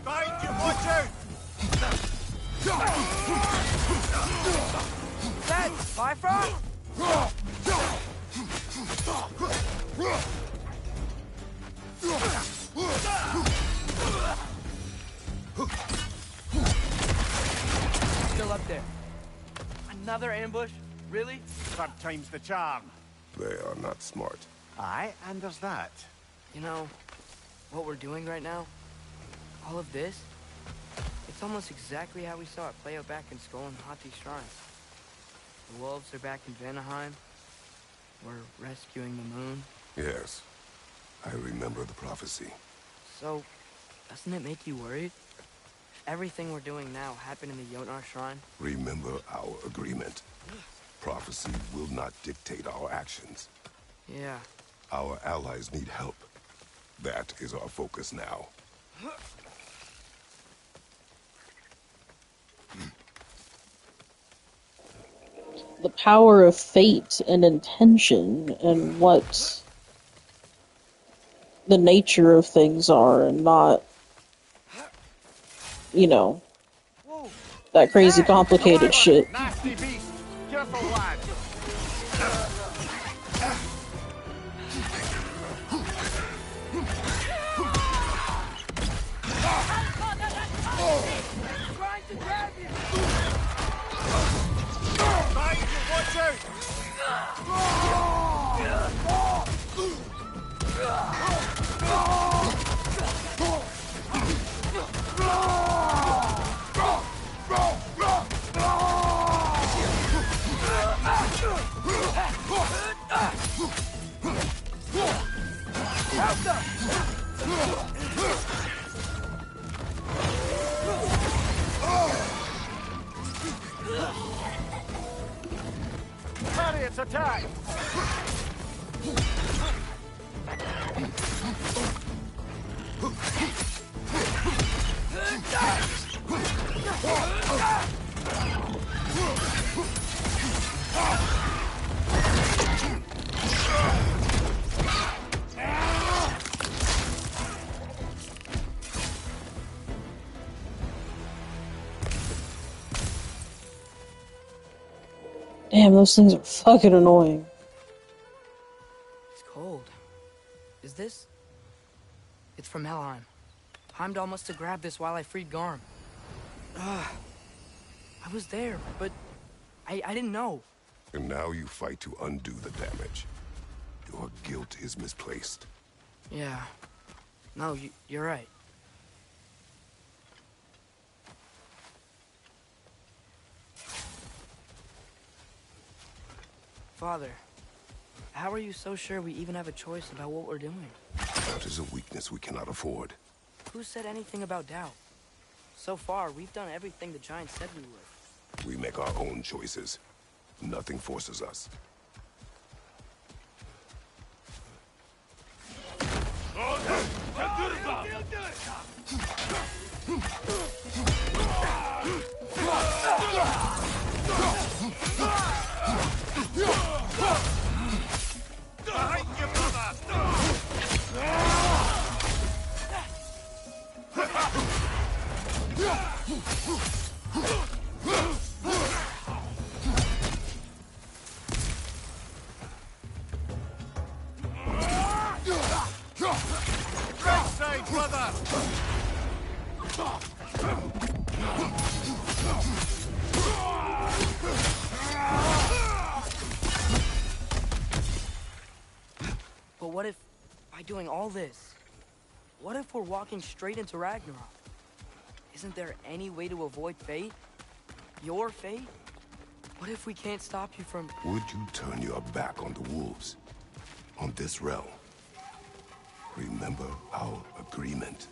Behind you, watch out! That Bifrost? Still up there. Another ambush? Really? Third time's the charm. They are not smart. Aye, and there's that. You know, what we're doing right now, all of this, it's almost exactly how we saw it play out back in Skull and Hati's shrine. The wolves are back in Vanaheim. We're rescuing the moon. Yes, I remember the prophecy. So, doesn't it make you worried? If everything we're doing now happened in the Jotnar shrine? Remember our agreement. Prophecy will not dictate our actions. Yeah. Our allies need help. That is our focus now. The power of fate and intention and what the nature of things are, and not, you know, that crazy complicated shit. Nasty beast! Careful, lad! Trying to grab you! Behind you, watch out! Harriet's attack! Damn, those things are fucking annoying. It's cold. Is this? It's from Helheim. Heimdall must have grabbed this while I freed Garm. I was there, but I didn't know. And now you fight to undo the damage. Your guilt is misplaced. Yeah. No, you're right. Father, how are you so sure we even have a choice about what we're doing? Doubt is a weakness we cannot afford. Who said anything about doubt? So far, we've done everything the Giants said we would. We make our own choices. Nothing forces us. But what if, by doing all this, what if we're walking straight into Ragnarok? Isn't there any way to avoid fate? Your fate? What if we can't stop you from... Would you turn your back on the wolves? On this realm? Remember our agreement.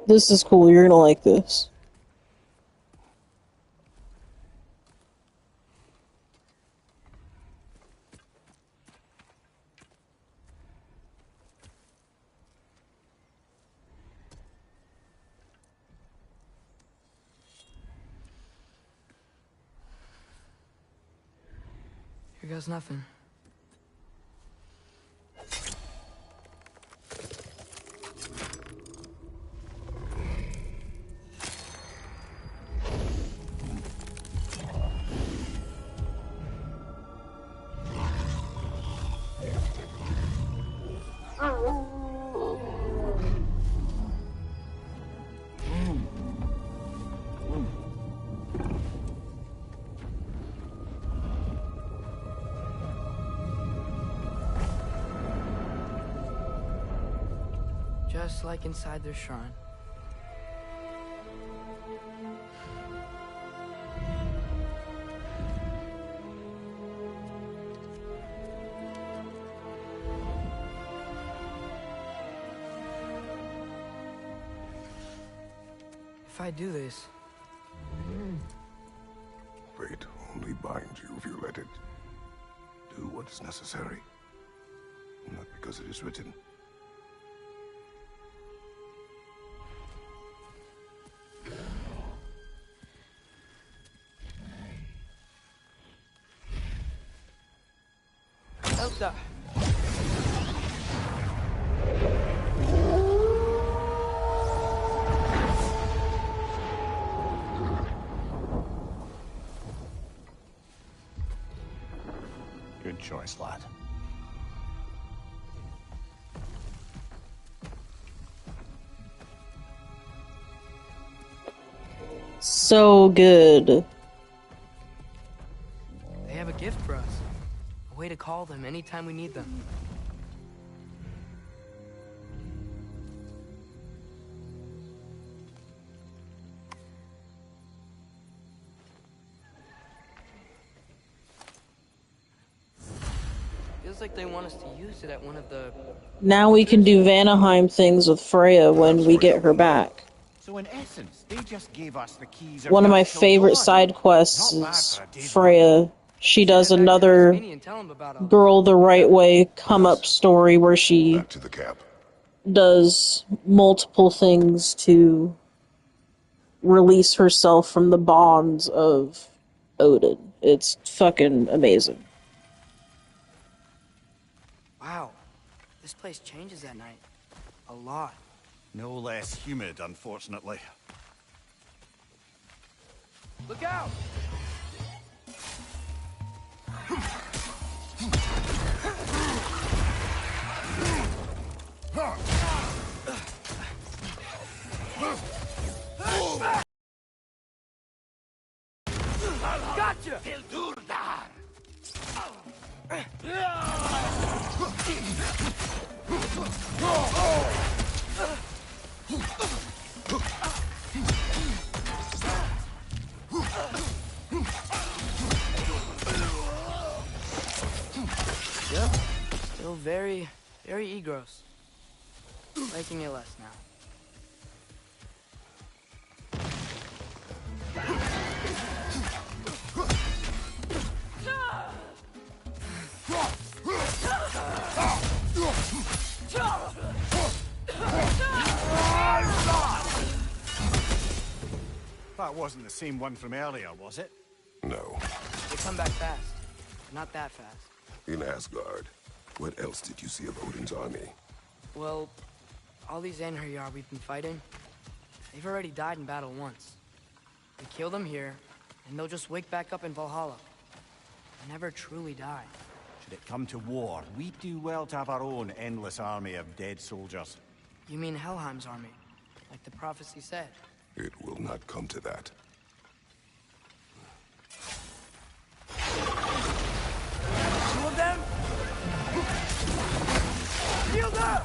This is cool. You're gonna like this. Here goes nothing. Just like inside their shrine. If I do this... Fate only binds you if you let it. Do what is necessary. Not because it is written. Elsa! Good choice, lad. So good. They have a gift for us. A way to call them anytime we need them. Feels like they want us to use it at one of the... Now we can do Vanaheim things with Freya when we get her back. So in essence, they just gave us the keys. One of my favorite side quests is Freya. She does another Girl the Right Way come up story where she Back to the camp. does multiple things to release herself from the bonds of Odin. It's fucking amazing. Wow. This place changes at night. A lot. No less humid, unfortunately. Look out! Gotcha! very, very egros. Liking it less now. That wasn't the same one from earlier, was it? No. They come back fast. Not that fast. In Asgard, what else did you see of Odin's army? Well, all these Einherjar we've been fighting, they've already died in battle once. We kill them here, and they'll just wake back up in Valhalla. They never truly die. Should it come to war, we do well to have our own endless army of dead soldiers. You mean Helheim's army, like the prophecy said? It will not come to that. Two of them? Shield up!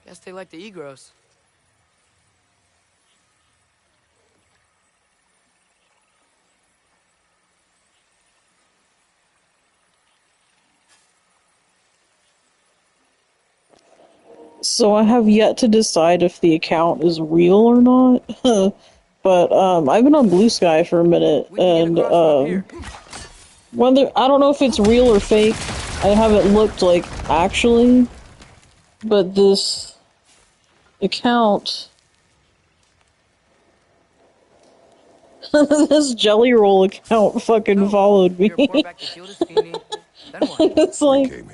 Guess they like the egros. So I have yet to decide if the account is real or not. But I've been on Blue Sky for a minute, and whether I don't know if it's real or fake. I haven't looked like actually, but this account, this Jelly Roll account, fucking followed me. It's like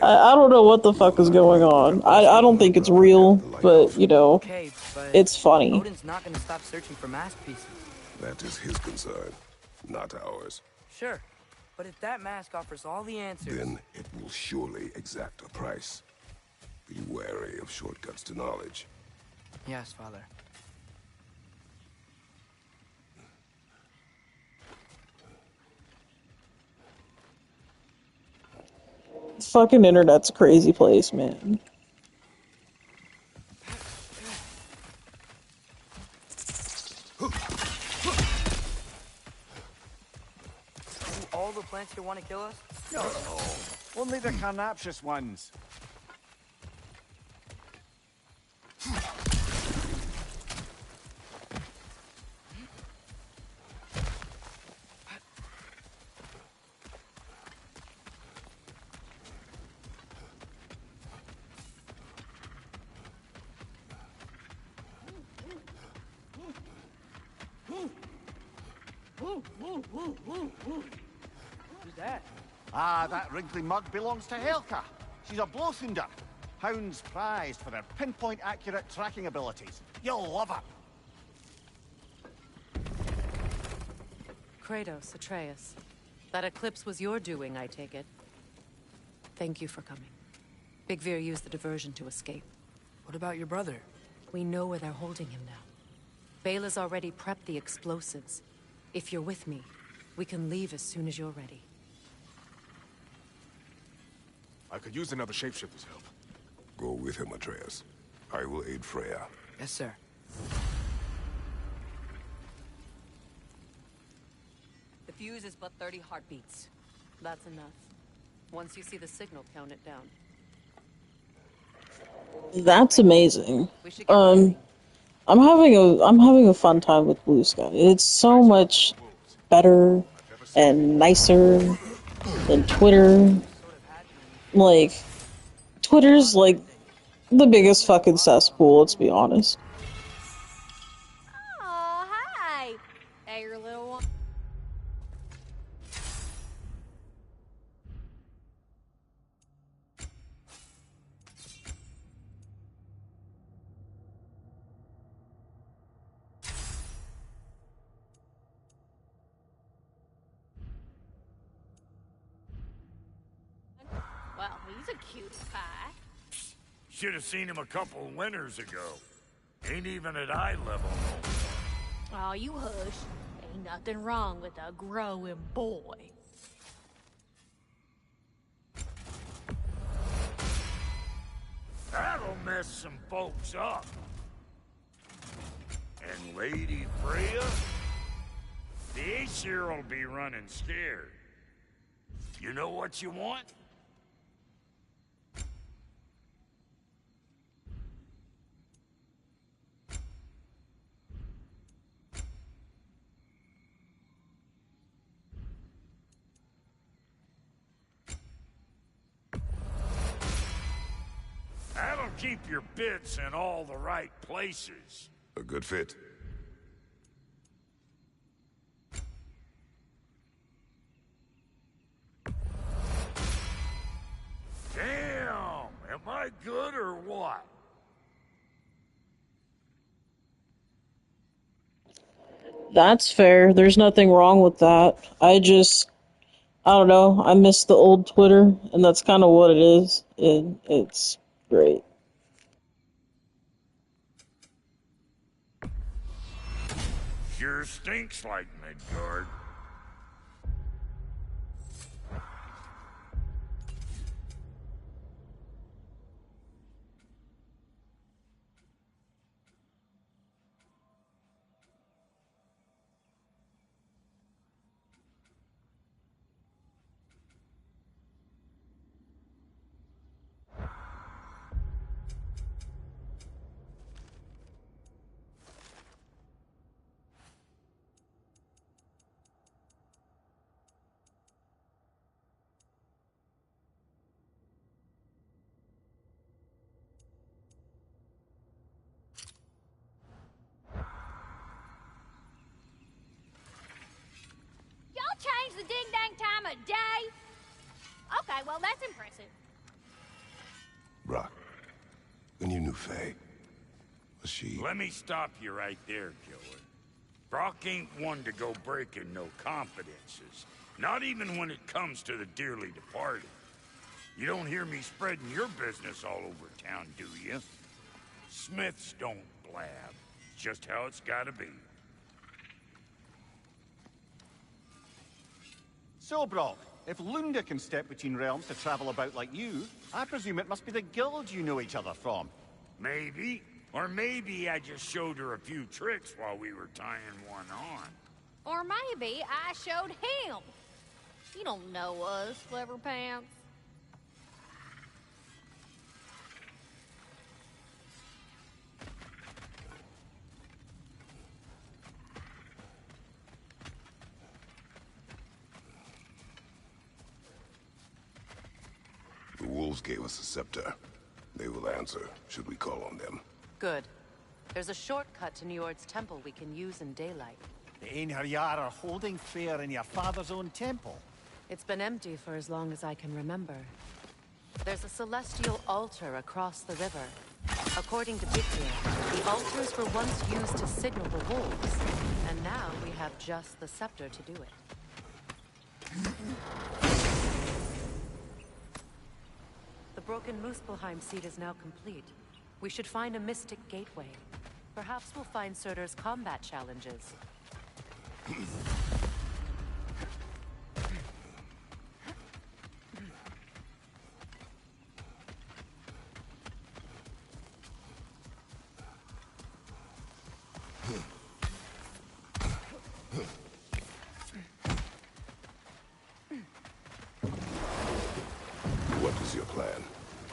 I don't know what the fuck is going on. I don't think it's real, but you know, it's funny. Odin's not gonna stop searching for masterpieces. That is his concern, not ours. Sure, but if that mask offers all the answers, Then it will surely exact a price. Be wary of shortcuts to knowledge. Yes, Father. The fucking internet's a crazy place, man. All the plants here want to kill us? No, only the carnivorous ones. Who's that? Ah, that wrinkly mug belongs to Helka. She's a Blothunder. Hounds prized for their pinpoint-accurate tracking abilities. You'll love her. Kratos, Atreus. That eclipse was your doing, I take it. Thank you for coming. Big Veer used the diversion to escape. What about your brother? We know where they're holding him now. Bela's already prepped the explosives. If you're with me, we can leave as soon as you're ready. I could use another shapeshifter's help. Go with him, Atreus. I will aid Freya. Yes, sir. The fuse is but 30 heartbeats. That's enough. Once you see the signal, count it down. That's amazing. I'm having a fun time with Blue Sky. It's so much better and nicer than Twitter. Like, Twitter's like the biggest fucking cesspool, let's be honest. Oh, hi. Hey, your little one. Well, he's a cute pie. Should have seen him a couple winters ago. Ain't even at eye level. Oh, you hush. Ain't nothing wrong with a growing boy. That'll mess some folks up. And Lady Freya? The Aesir will be running scared. You know what you want? That'll keep your bits in all the right places. A good fit. Damn! Am I good or what? That's fair. There's nothing wrong with that. I don't know. I miss the old Twitter, and that's kind of what it is. It's great. Sure stinks like Midgard. Y'all changed the ding-dang time of day? Okay, well, that's impressive. Brock, when you knew Faye, was she... Let me stop you right there, killer. Brock ain't one to go breaking no confidences. Not even when it comes to the dearly departed. You don't hear me spreading your business all over town, do you? Smiths don't blab. It's just how it's gotta be. So, Brock, if Lunda can step between realms to travel about like you, I presume it must be the guild you know each other from. Maybe. Or maybe I just showed her a few tricks while we were tying one on. Or maybe I showed him. You don't know us, Clever Pants. The wolves gave us a scepter. They will answer, should we call on them. Good. There's a shortcut to Njord's temple we can use in daylight. The Einherjar are holding fair in your father's own temple. It's been empty for as long as I can remember. There's a celestial altar across the river. According to Dictio, the altars were once used to signal the wolves, and now we have just the scepter to do it. The broken Muspelheim seat is now complete. We should find a mystic gateway. Perhaps we'll find Surtur's combat challenges. What is your plan?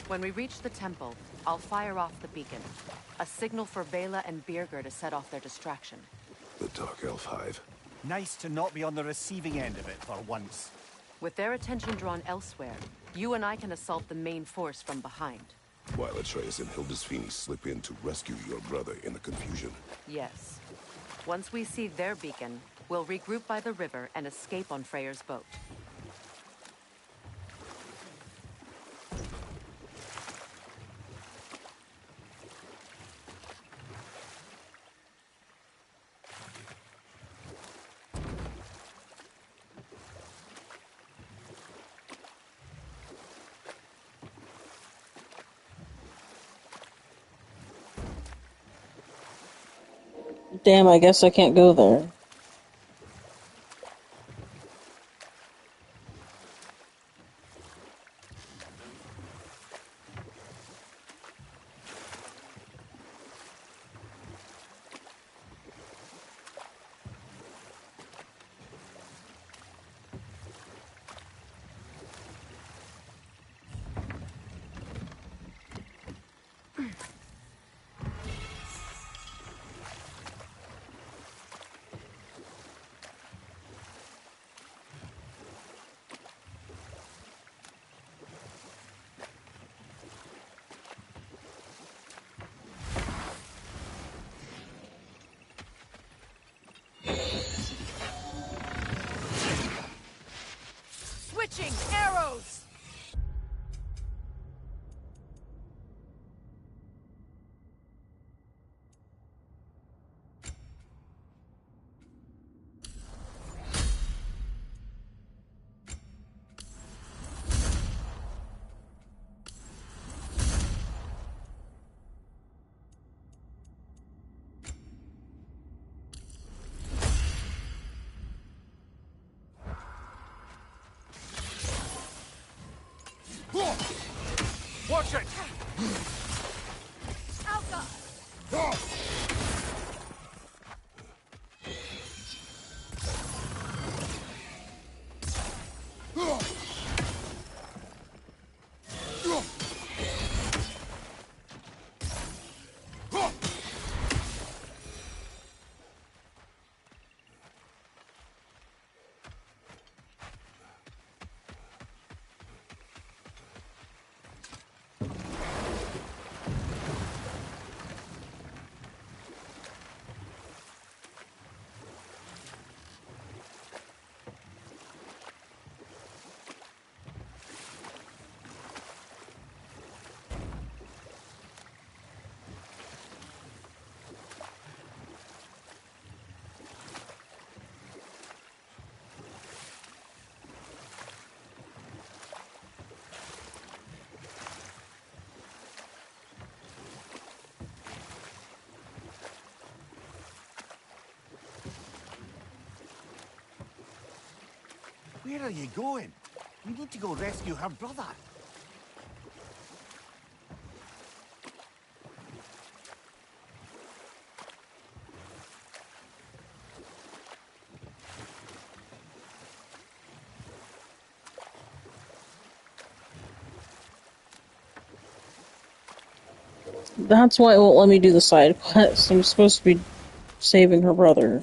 When we reach the temple, I'll fire off the beacon. A signal for Bela and Birger to set off their distraction. The Dark Elf Hive. Nice to not be on the receiving end of it for once. With their attention drawn elsewhere, you and I can assault the main force from behind. While Atreus and Hildisvini slip in to rescue your brother in the confusion. Yes. Once we see their beacon, we'll regroup by the river and escape on Freyr's boat. Damn, I guess I can't go there. Switching arrows! Watch it! Oh, God! Where are you going? You need to go rescue her brother. That's why it won't let me do the side quest. I'm supposed to be saving her brother.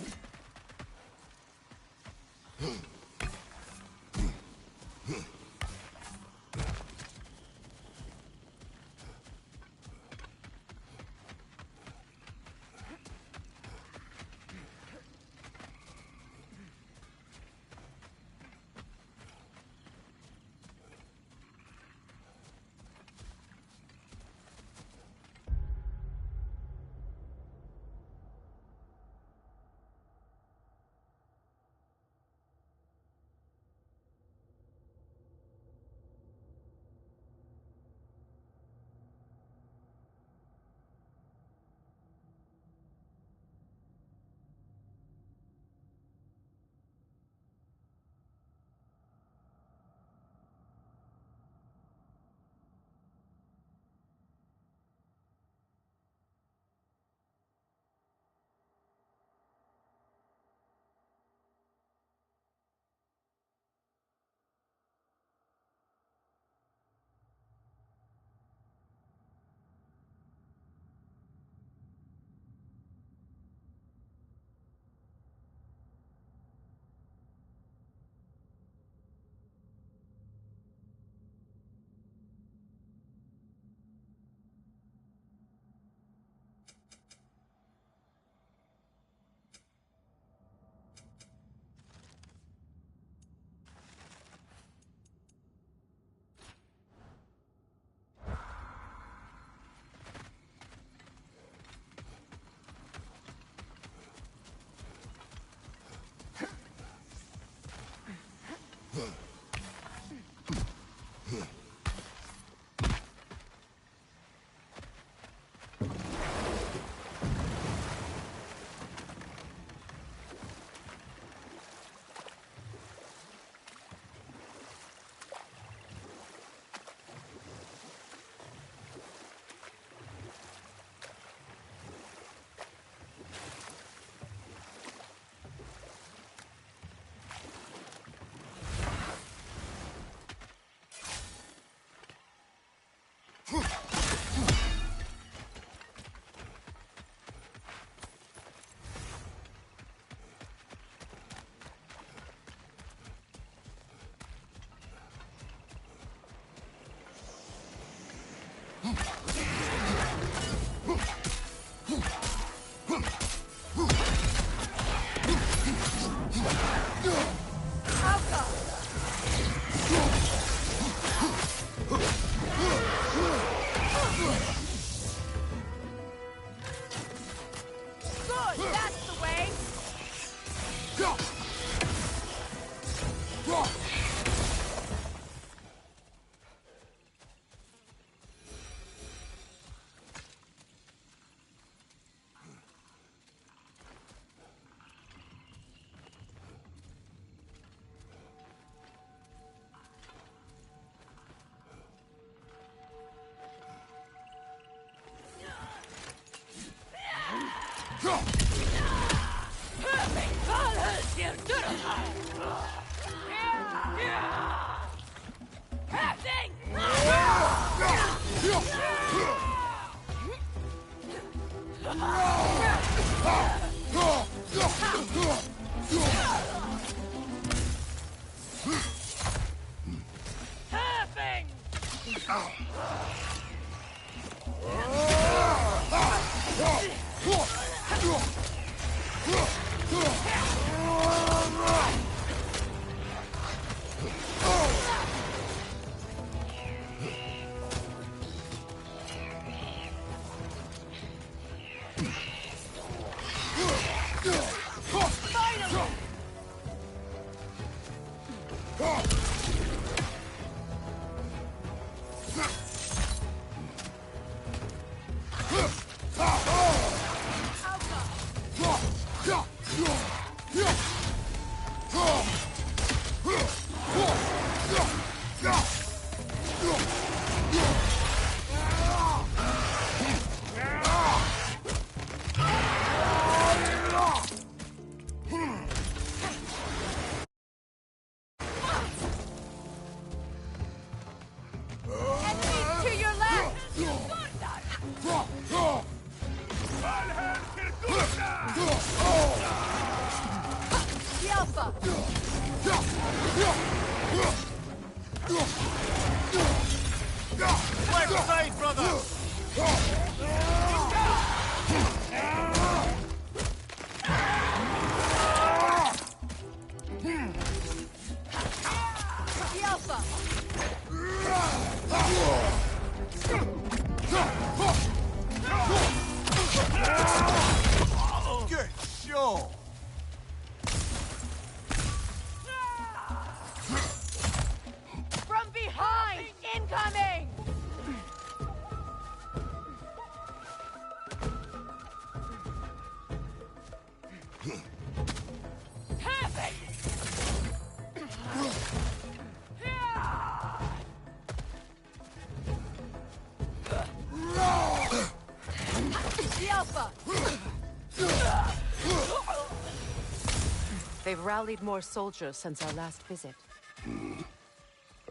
They've rallied more soldiers since our last visit.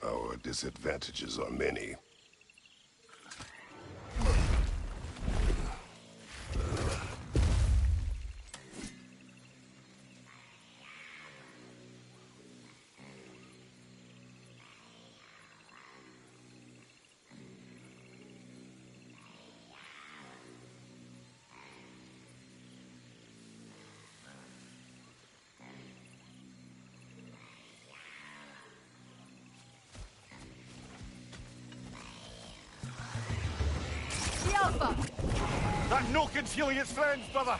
Our disadvantages are many. That Nokin's healing its friends, brother!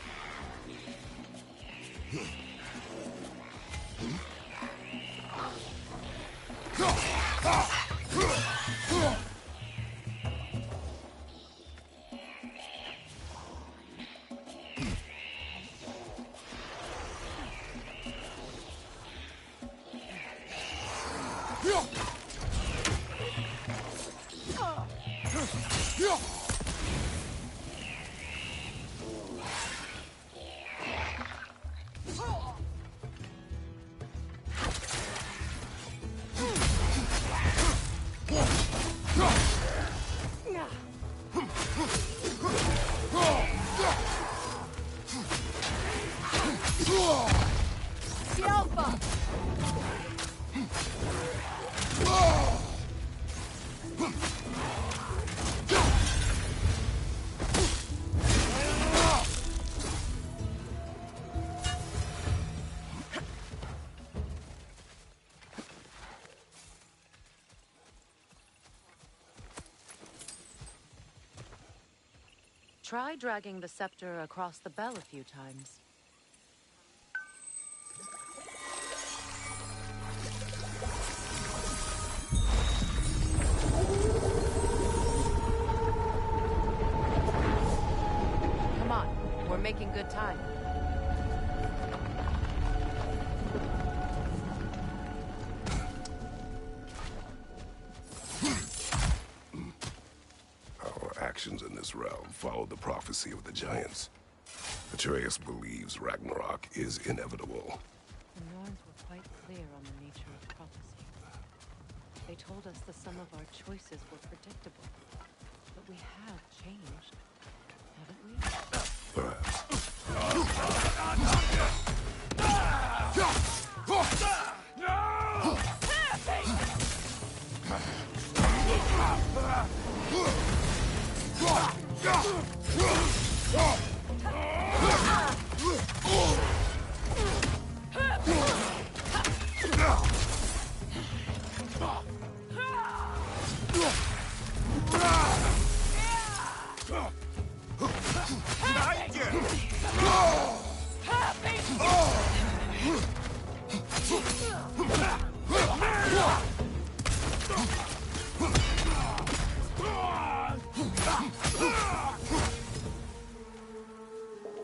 Try dragging the scepter across the bell a few times. Come on, we're making good time. Actions in this realm follow the prophecy of the giants. Atreus believes Ragnarok is inevitable. The Norns were quite clear on the nature of prophecy. They told us the sum of our choices were predictable. But we have changed, haven't we? Perhaps.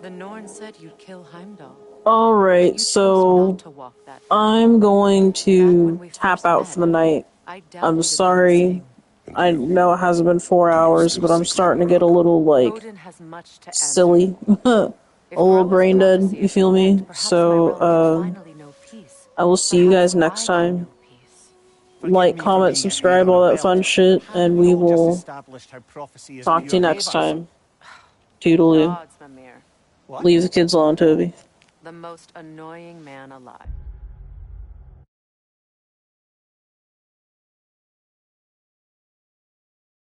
The Norn said you'd kill Heimdall. Alright, so I'm going to tap out for the night. I'm sorry. I know it hasn't been 4 hours, but I'm starting to get a little, like, silly. A little brain dead, you feel me? So, I will see you guys next time. Like, comment, subscribe, all that fun shit, and we will talk to you next time. Toodaloo. Leave the kids alone, Toby. The most annoying man alive.